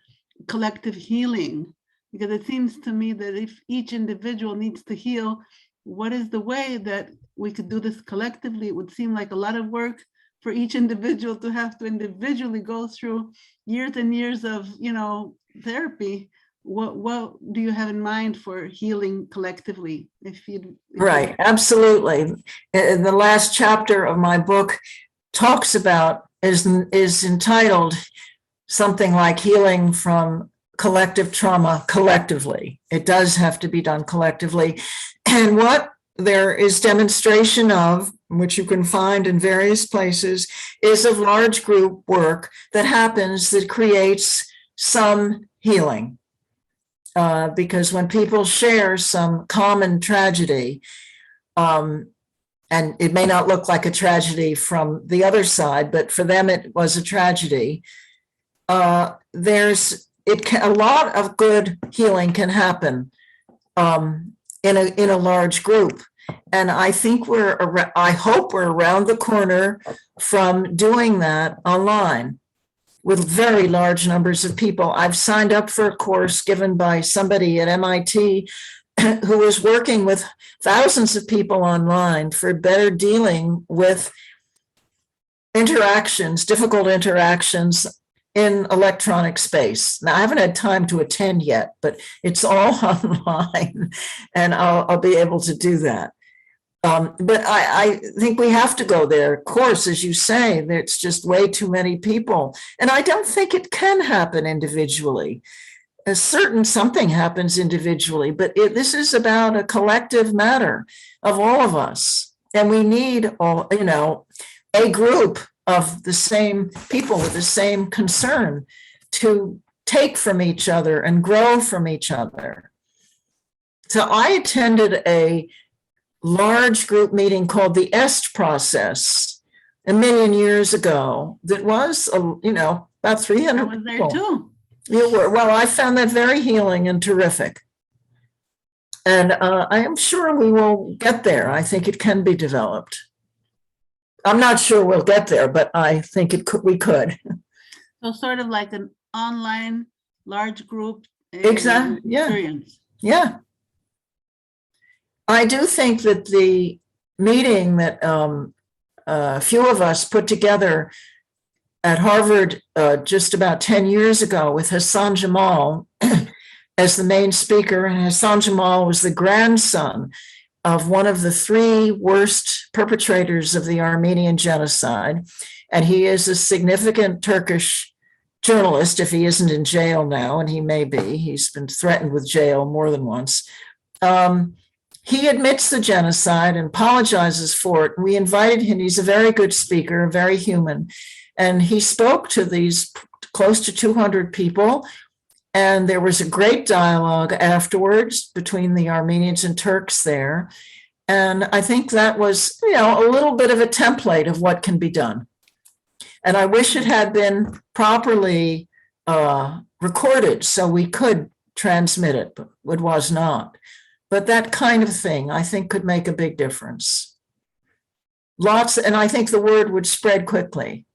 collective healing, because it seems to me that if each individual needs to heal, what is the way that we could do this collectively? It would seem like a lot of work for each individual to have to individually go through years and years of, therapy. What do you have in mind for healing collectively? Right, absolutely. The last chapter of my book talks about, is entitled something like Healing from Collective Trauma Collectively. It does have to be done collectively. And what there is demonstration of, which you can find in various places, is of large group work that happens that creates some healing. Because when people share some common tragedy, and it may not look like a tragedy from the other side, but for them it was a tragedy, a lot of good healing can happen in a large group. And I think I hope we're around the corner from doing that online with very large numbers of people. I've signed up for a course given by somebody at MIT who is working with thousands of people online for better dealing with interactions, difficult interactions in electronic space. Now, I haven't had time to attend yet, but it's all online and I'll be able to do that. But I think we have to go there. Of course, as you say, there's just way too many people. And I don't think it can happen individually. Something happens individually, but this is about a collective matter of all of us. And we need a group of the same people with the same concern to take from each other and grow from each other. So I attended a large group meeting called the EST process a million years ago that was, about 300 I was there people. too. You were. Well, I found that very healing and terrific. And I am sure we will get there. I think it can be developed. I'm not sure we'll get there, but I think we could. So sort of like an online large group. Exactly, yeah. Experience. Yeah. I do think that the meeting that a few of us put together at Harvard just about 10 years ago with Hassan Jamal as the main speaker, and Hassan Jamal was the grandson of one of the 3 worst perpetrators of the Armenian Genocide. And he is a significant Turkish journalist, if he isn't in jail now, and he may be. He's been threatened with jail more than once. He admits the genocide and apologizes for it. We invited him. He's a very good speaker, very human. And he spoke to these close to 200 people. And there was a great dialogue afterwards between the Armenians and Turks there. And I think that was, a little bit of a template of what can be done. And I wish it had been properly recorded so we could transmit it, but it was not. But that kind of thing, I think, could make a big difference. And I think the word would spread quickly.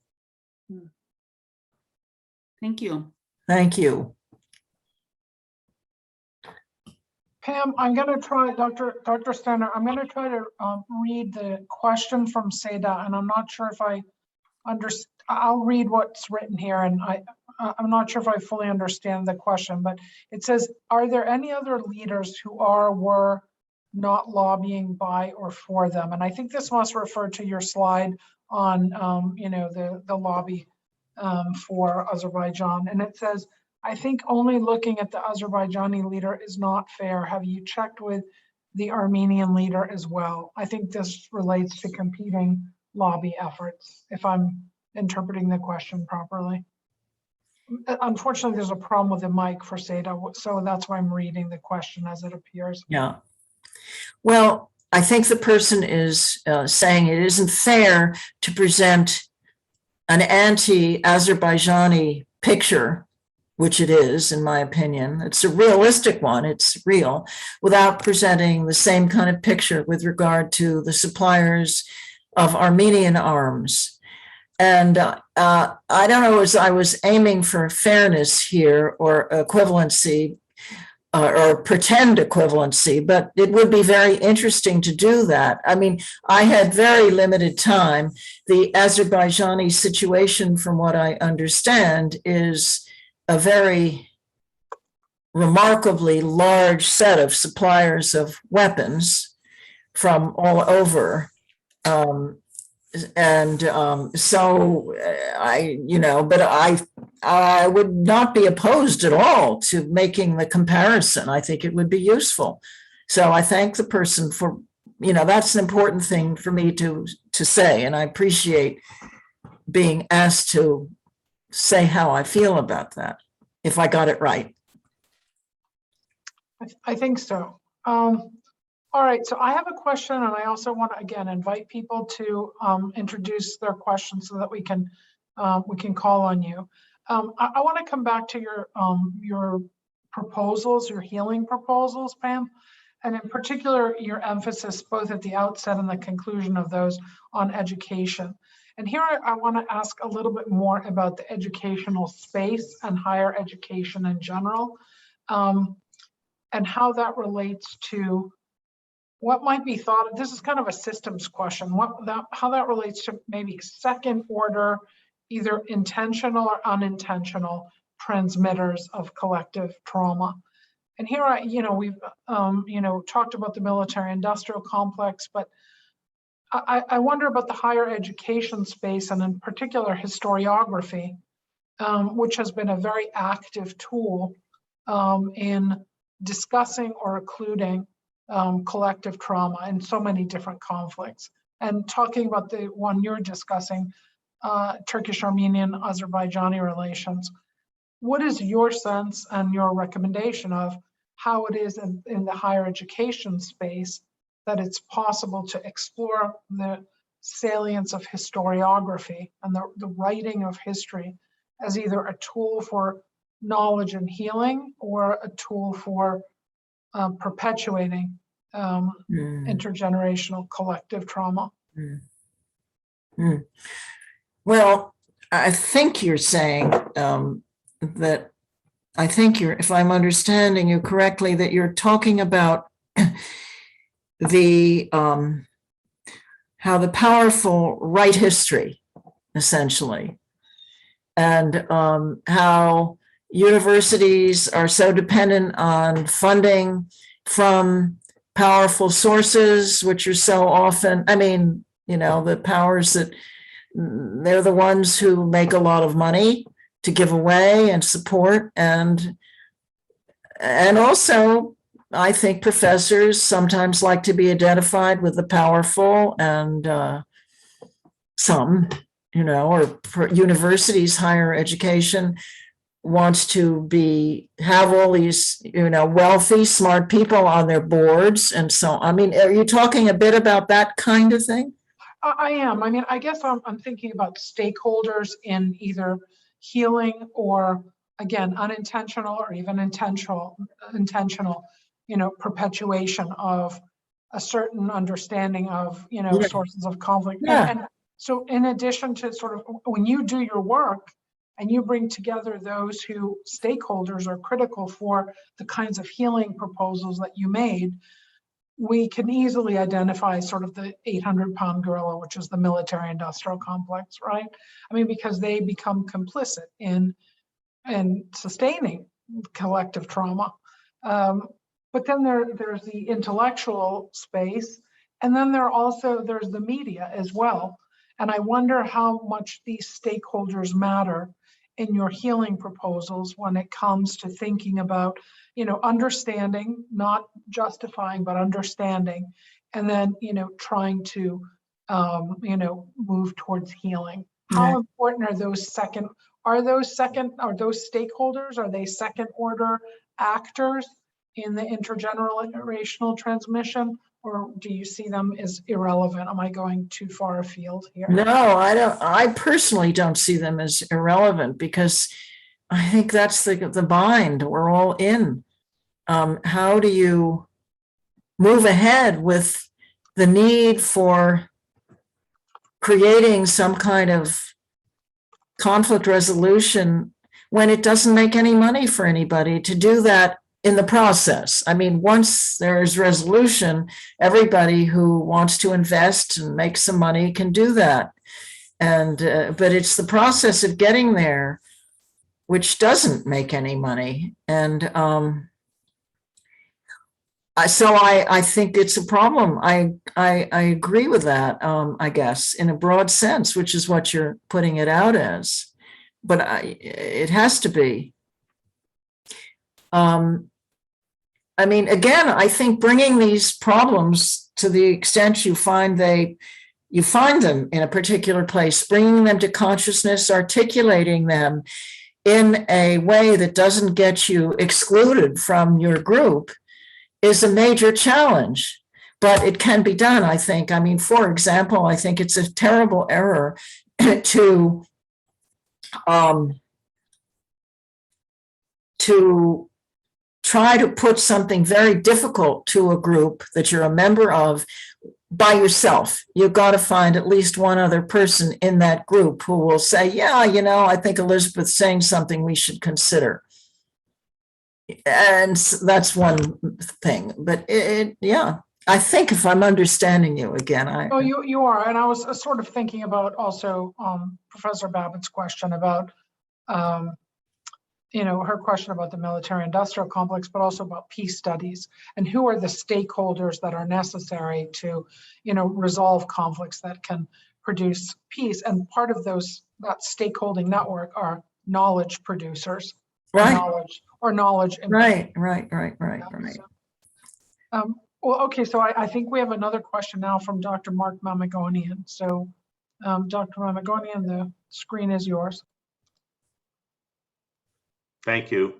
Thank you. Thank you. Pam, I'm going to try, Dr. Steiner, I'm going to try to read the question from Seda, and I'm not sure if I understand. I'll read what's written here, and I'm not sure if I fully understand the question, but it says, are there any other leaders who were not lobbying by or for them? And I think this must refer to your slide on, the lobby for Azerbaijan. And it says, I think only looking at the Azerbaijani leader is not fair. Have you checked with the Armenian leader as well? I think this relates to competing lobby efforts, if I'm interpreting the question properly. Unfortunately, there's a problem with the mic for Seda, so that's why I'm reading the question as it appears. Yeah. Well, I think the person is saying it isn't fair to present an anti-Azerbaijani picture, which it is, in my opinion. It's a realistic one, it's real, without presenting the same kind of picture with regard to the suppliers of Armenian arms. And I don't know, as I was aiming for fairness here or equivalency or pretend equivalency, but it would be very interesting to do that. I mean, I had very limited time. The Azerbaijani situation, from what I understand, is a very remarkably large set of suppliers of weapons from all over. So I would not be opposed at all to making the comparison. I think it would be useful. So I thank the person for, that's an important thing for me to say. And I appreciate being asked to say how I feel about that, if I got it right. I think so. All right, so I have a question, and I also want to again invite people to introduce their questions so that we can call on you. I want to come back to your proposals, your healing proposals, Pam, and in particular your emphasis both at the outset and the conclusion of those on education. And here I want to ask a little bit more about the educational space and higher education in general, and how that relates to what might be thought. This is kind of a systems question. How that relates to maybe second order, either intentional or unintentional transmitters of collective trauma. And here we've talked about the military-industrial complex, but I wonder about the higher education space, and in particular historiography, which has been a very active tool in discussing or occluding collective trauma in so many different conflicts. And talking about the one you're discussing, Turkish, Armenian, Azerbaijani relations, what is your sense and your recommendation of how it is in the higher education space that it's possible to explore the salience of historiography and the writing of history as either a tool for knowledge and healing or a tool for perpetuating intergenerational collective trauma? Hmm. Well, I think you're saying that, I think you're, if I'm understanding you correctly, that you're talking about the how the powerful write history, essentially, and how universities are so dependent on funding from powerful sources, which are so often, I mean, you know, the powers that they're the ones who make a lot of money to give away and support. And also, I think professors sometimes like to be identified with the powerful, and some, you know, or universities, higher education wants to have all these, you know, wealthy, smart people on their boards. And so, I mean, are you talking a bit about that kind of thing? I am. I mean, I guess I'm thinking about stakeholders in either healing or, again, unintentional or even intentional, you know, perpetuation of a certain understanding of, you know, Yeah. sources of conflict. Yeah. And so in addition to sort of when you do your work and you bring together those who stakeholders are critical for the kinds of healing proposals that you made, we can easily identify sort of the 800-pound gorilla, which is the military industrial complex, right? I mean, because they become complicit in sustaining collective trauma. But then there's the intellectual space, and then there's the media as well. And I wonder how much these stakeholders matter in your healing proposals when it comes to thinking about, you know, understanding, not justifying, but understanding, and then, you know, trying to, you know, move towards healing. How important are those stakeholders? Are they second order actors in the intergenerational transmission, or do you see them as irrelevant? Am I going too far afield here? No, I don't. I personally don't see them as irrelevant, because I think that's the bind we're all in. How do you move ahead with the need for creating some kind of conflict resolution when it doesn't make any money for anybody to do that in the process? I mean, once there's resolution, everybody who wants to invest and make some money can do that. And but it's the process of getting there which doesn't make any money. And so I think it's a problem. I agree with that, I guess, in a broad sense, which is what you're putting it out as. But it has to be. I mean, again, I think bringing these problems to the extent you find them in a particular place, bringing them to consciousness, articulating them in a way that doesn't get you excluded from your group is a major challenge, but it can be done, I think. I mean, for example, I think it's a terrible error to try to put something very difficult to a group that you're a member of by yourself. You've got to find at least one other person in that group who will say, yeah, you know, I think Elizabeth's saying something we should consider. And that's one thing. But yeah, I think if I'm understanding you again, Oh, you are. And I was sort of thinking about also Professor Babbitt's question about, you know, her question about the military industrial complex, but also about peace studies and who are the stakeholders that are necessary to, you know, resolve conflicts that can produce peace. And part of that stakeholding network are knowledge producers, right? Knowledge. Right. Well, okay, so I think we have another question now from Dr. Mark Mamagonian. So, Dr. Mamagonian, the screen is yours. Thank you.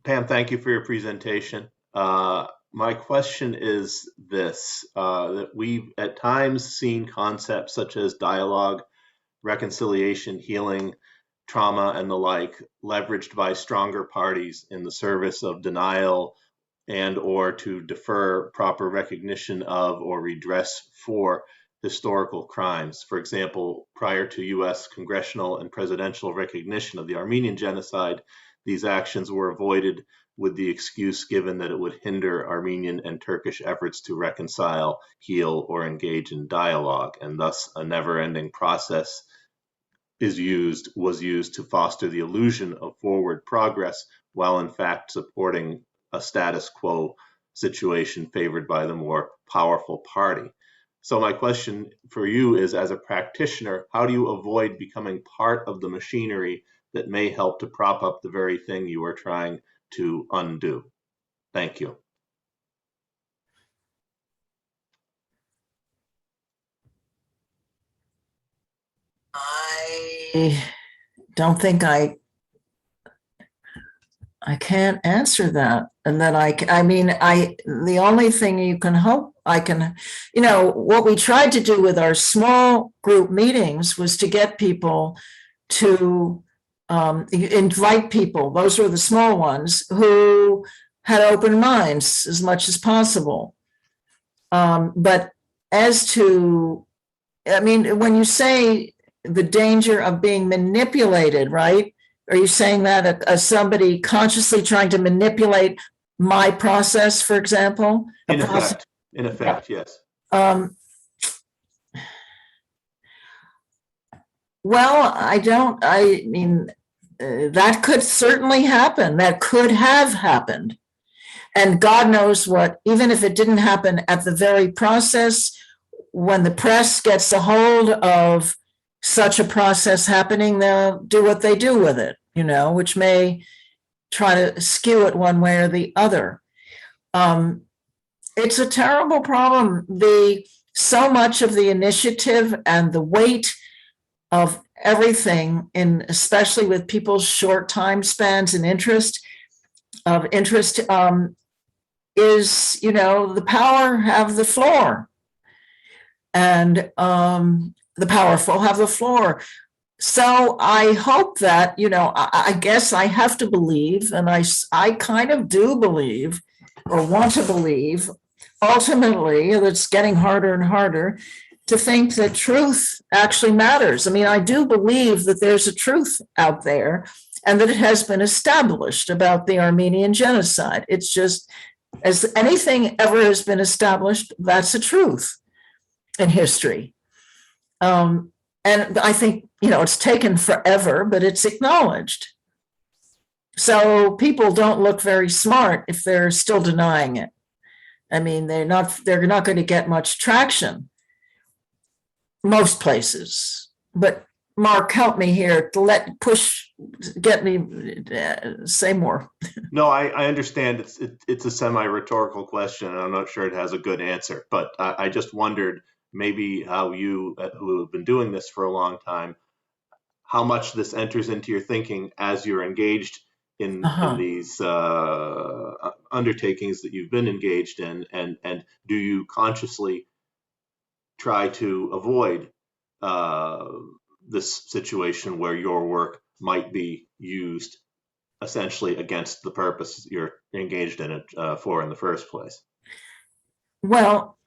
Pam, thank you for your presentation. My question is this, that we've at times seen concepts such as dialogue, reconciliation, healing, trauma, and the like leveraged by stronger parties in the service of denial and or to defer proper recognition of or redress for historical crimes. For example, prior to US congressional and presidential recognition of the Armenian Genocide, these actions were avoided with the excuse given that it would hinder Armenian and Turkish efforts to reconcile, heal, or engage in dialogue, and thus a never-ending process was used to foster the illusion of forward progress, while in fact supporting a status quo situation favored by the more powerful party. So my question for you is, as a practitioner, how do you avoid becoming part of the machinery that may help to prop up the very thing you are trying to undo? Thank you. I don't think I can't answer that. And then the only thing you can hope I can, what we tried to do with our small group meetings was to get people to invite people, those were the small ones, who had open minds as much as possible. But as to, when you say the danger of being manipulated, right? Are you saying that as somebody consciously trying to manipulate my process, for example? In effect, yes. Well, that could certainly happen. That could have happened. And God knows what, even if it didn't happen at the very process, when the press gets a hold of such a process happening, they'll do what they do with it, which may try to skew it one way or the other. It's a terrible problem. So much of the initiative and the weight of everything, especially with people's short time spans and interest, is, the power have the floor. And the powerful have the floor. So I hope that, I guess I have to believe, and I kind of do believe, or want to believe, ultimately, it's getting harder and harder to think that truth actually matters. I do believe that there's a truth out there and that it has been established about the Armenian Genocide. It's just, as anything ever has been established, that's a truth in history. And I think, it's taken forever, but it's acknowledged. So people don't look very smart if they're still denying it. They're not going to get much traction most places. But Mark, help me here say more. No, I understand it's a semi-rhetorical question, and I'm not sure it has a good answer, but I just wondered maybe how you, who have been doing this for a long time, how much this enters into your thinking as you're engaged in these undertakings that you've been engaged in, and do you consciously try to avoid this situation where your work might be used essentially against the purpose you're engaged in it for in the first place? Well,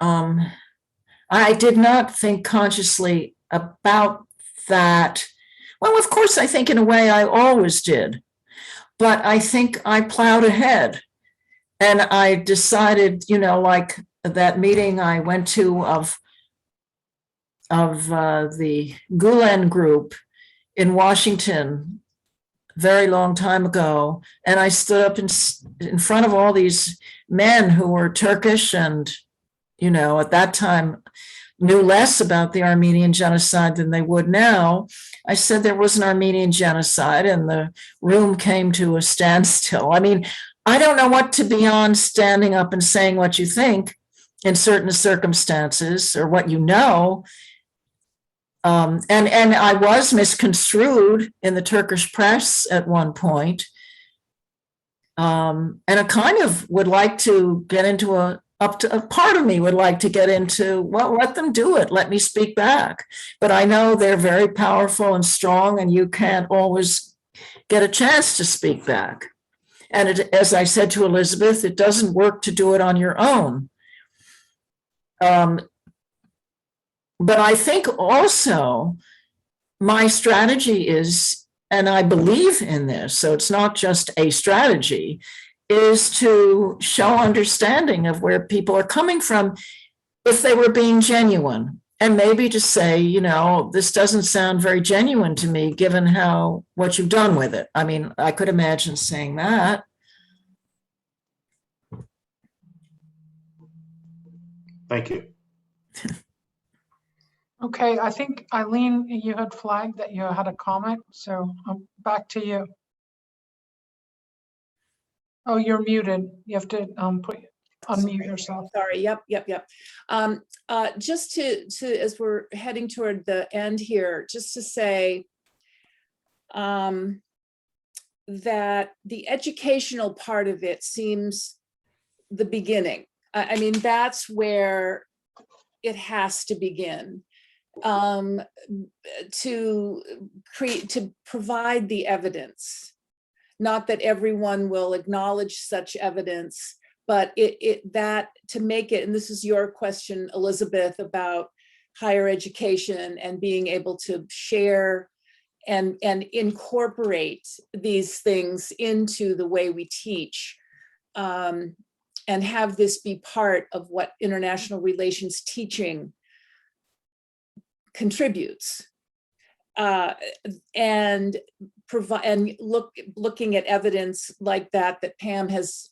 I did not think consciously about that. Well, of course, I think in a way I always did, but I think I plowed ahead and I decided, like that meeting I went to of the Gulen group in Washington very long time ago. And I stood up in front of all these men who were Turkish and, at that time knew less about the Armenian genocide than they would now. I said there was an Armenian genocide and the room came to a standstill. I don't know what to beyond standing up and saying what you think in certain circumstances or what you know. And I was misconstrued in the Turkish press at one point. And I kind of would like to get into a part of me would like to get into, well, let them do it. Let me speak back. But I know they're very powerful and strong, and you can't always get a chance to speak back. And as I said to Elizabeth, it doesn't work to do it on your own. But I think also my strategy is, and I believe in this, so it's not just a strategy, is to show understanding of where people are coming from if they were being genuine. And maybe to say, you know, this doesn't sound very genuine to me, given what you've done with it. I mean, I could imagine saying that. Thank you. Okay, I think Eileen, you had flagged that you had a comment, so back to you. Oh, you're muted. You have to unmute yourself. Sorry, yep. Just to as we're heading toward the end here, just to say that the educational part of it seems the beginning. I mean, that's where it has to begin, to provide the evidence. Not that everyone will acknowledge such evidence, but that to make it, and this is your question, Elizabeth, about higher education and being able to share and incorporate these things into the way we teach, and have this be part of what international relations teaching contributes, and provide and looking at evidence like that Pam has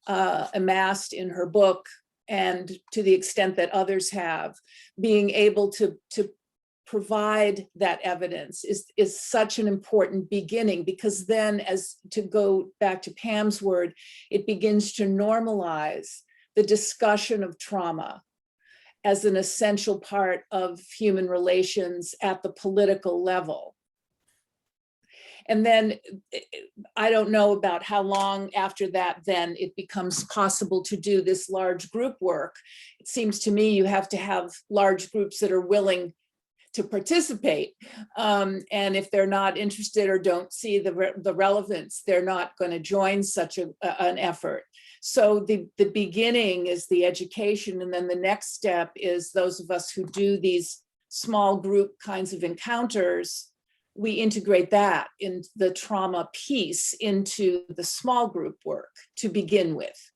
amassed in her book, and to the extent that others have, being able to provide that evidence is such an important beginning, because then, as to go back to Pam's word, it begins to normalize the discussion of trauma as an essential part of human relations at the political level. And then I don't know about how long after that then it becomes possible to do this large group work. It seems to me you have to have large groups that are willing to participate. And if they're not interested or don't see the relevance, they're not going to join such an effort. So the beginning is the education. And then the next step is those of us who do these small group kinds of encounters, we integrate that in the trauma piece into the small group work to begin with,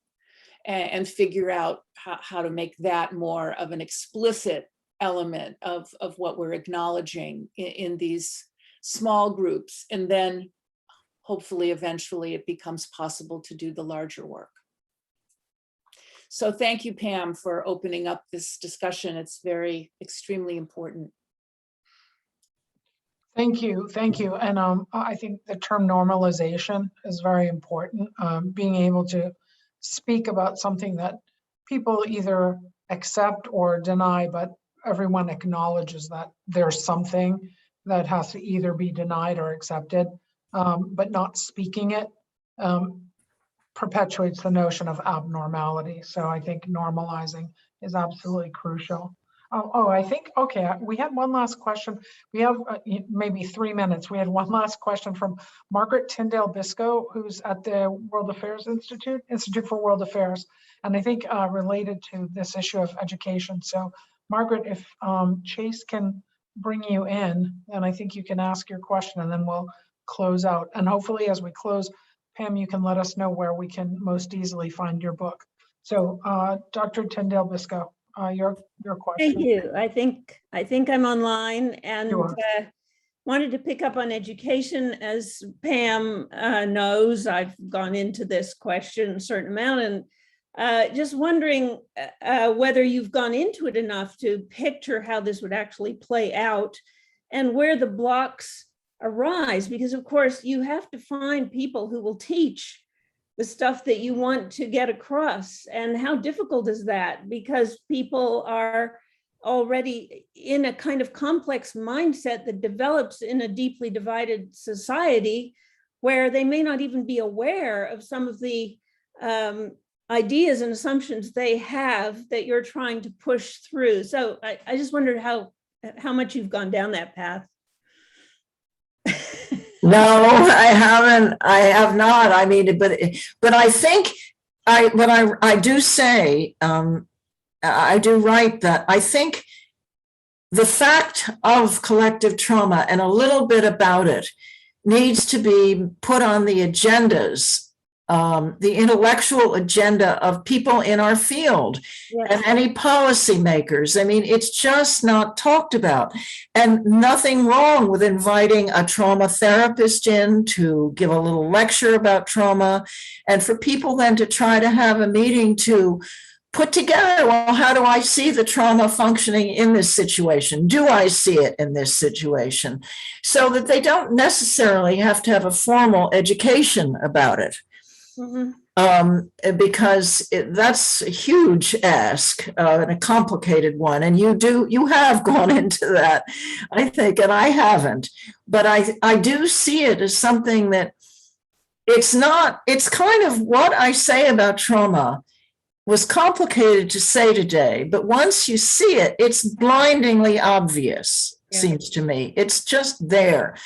and figure out how to make that more of an explicit element of what we're acknowledging in these small groups. And then hopefully eventually it becomes possible to do the larger work. So thank you, Pam, for opening up this discussion. It's extremely important. Thank you. And I think the term normalization is very important. Being able to speak about something that people either accept or deny, but everyone acknowledges that there's something that has to either be denied or accepted, but not speaking it perpetuates the notion of abnormality. So I think normalizing is absolutely crucial. I think, okay, we had one last question. We have maybe 3 minutes. We had one last question from Margaret Tyndale Biscoe, who's at the World Affairs Institute for World Affairs, and I think related to this issue of education. So Margaret, if Chase can bring you in, then I think you can ask your question and then we'll close out. And hopefully as we close, Pam, you can let us know where we can most easily find your book. So Dr. Tyndale Biscoe, your question. Thank you. I think I'm online, and wanted to pick up on education. As Pam knows, I've gone into this question a certain amount, and just wondering whether you've gone into it enough to picture how this would actually play out and where the blocks arise, because of course you have to find people who will teach the stuff that you want to get across. And how difficult is that? Because people are already in a kind of complex mindset that develops in a deeply divided society, where they may not even be aware of some of the ideas and assumptions they have that you're trying to push through. So I just wondered how much you've gone down that path. No, I haven't. I have not. I mean, but I think I do say, I do write that I think the fact of collective trauma and a little bit about it needs to be put on the agendas, the intellectual agenda of people in our field and any policymakers. I mean, it's just not talked about. And nothing wrong with inviting a trauma therapist in to give a little lecture about trauma, and for people then to try to have a meeting to put together, well, how do I see the trauma functioning in this situation? Do I see it in this situation? So that they don't necessarily have to have a formal education about it. Because that's a huge ask and a complicated one. And you have gone into that, I think, and I haven't. But I do see it as something that it's kind of what I say about trauma was complicated to say today, but once you see it, it's blindingly obvious, seems to me. It's just there.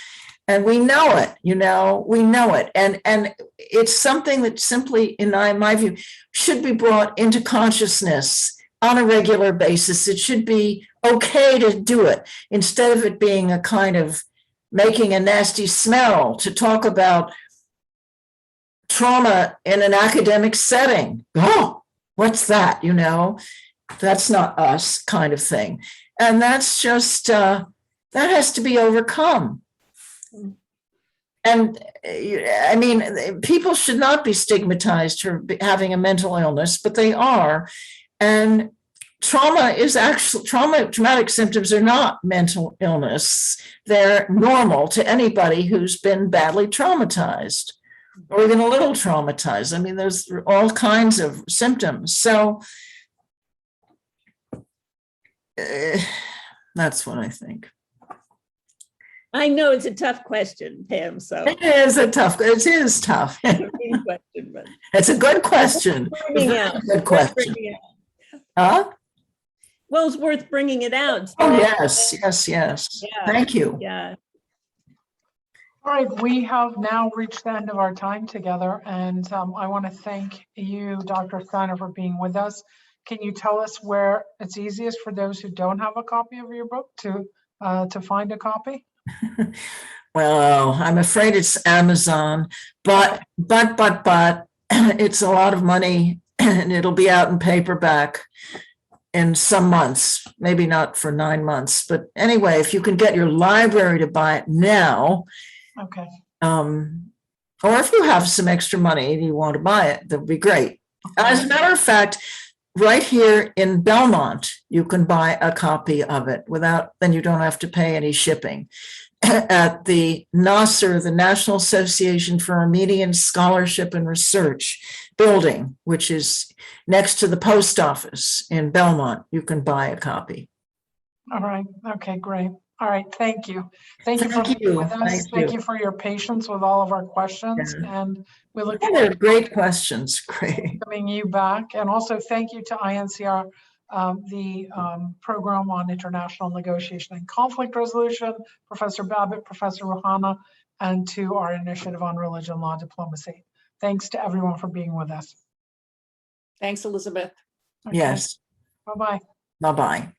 And we know it, we know it. And it's something that simply, in my view, should be brought into consciousness on a regular basis. It should be okay to do it instead of it being a kind of making a nasty smell to talk about trauma in an academic setting. Oh, what's that? That's not us kind of thing. And that's just, that has to be overcome. And I mean, people should not be stigmatized for having a mental illness, but they are. And traumatic symptoms are not mental illness. They're normal to anybody who's been badly traumatized or even a little traumatized. I mean, there's all kinds of symptoms. So that's what I think. I know it's a tough question, Pam, so. It is tough. It's a good question. Good question. Huh? Well, it's worth bringing it out. Oh, yes. Yeah. Thank you. Yeah. All right, we have now reached the end of our time together, and I want to thank you, Dr. Steiner, for being with us. Can you tell us where it's easiest for those who don't have a copy of your book to find a copy? Well, I'm afraid it's Amazon, but it's a lot of money, and it'll be out in paperback in some months, maybe not for 9 months. But anyway, if you can get your library to buy it now, okay. Or if you have some extra money and you want to buy it, that would be great. As a matter of fact, right here in Belmont, you can buy a copy of it then you don't have to pay any shipping. At the NASR, the National Association for Armenian Scholarship and Research building, which is next to the post office in Belmont, you can buy a copy. All right. Okay, great. All right. Thank you. Thank you for being with us. Thank you for your patience with all of our questions. Yeah. And we look forward they're great questions. Great. Coming you back. And also thank you to INCR, the Program on International Negotiation and Conflict Resolution, Professor Babbitt, Professor Rouhana, and to our Initiative on Religion, Law, Diplomacy. Thanks to everyone for being with us. Thanks, Elizabeth. Okay. Yes. Bye-bye. Bye-bye.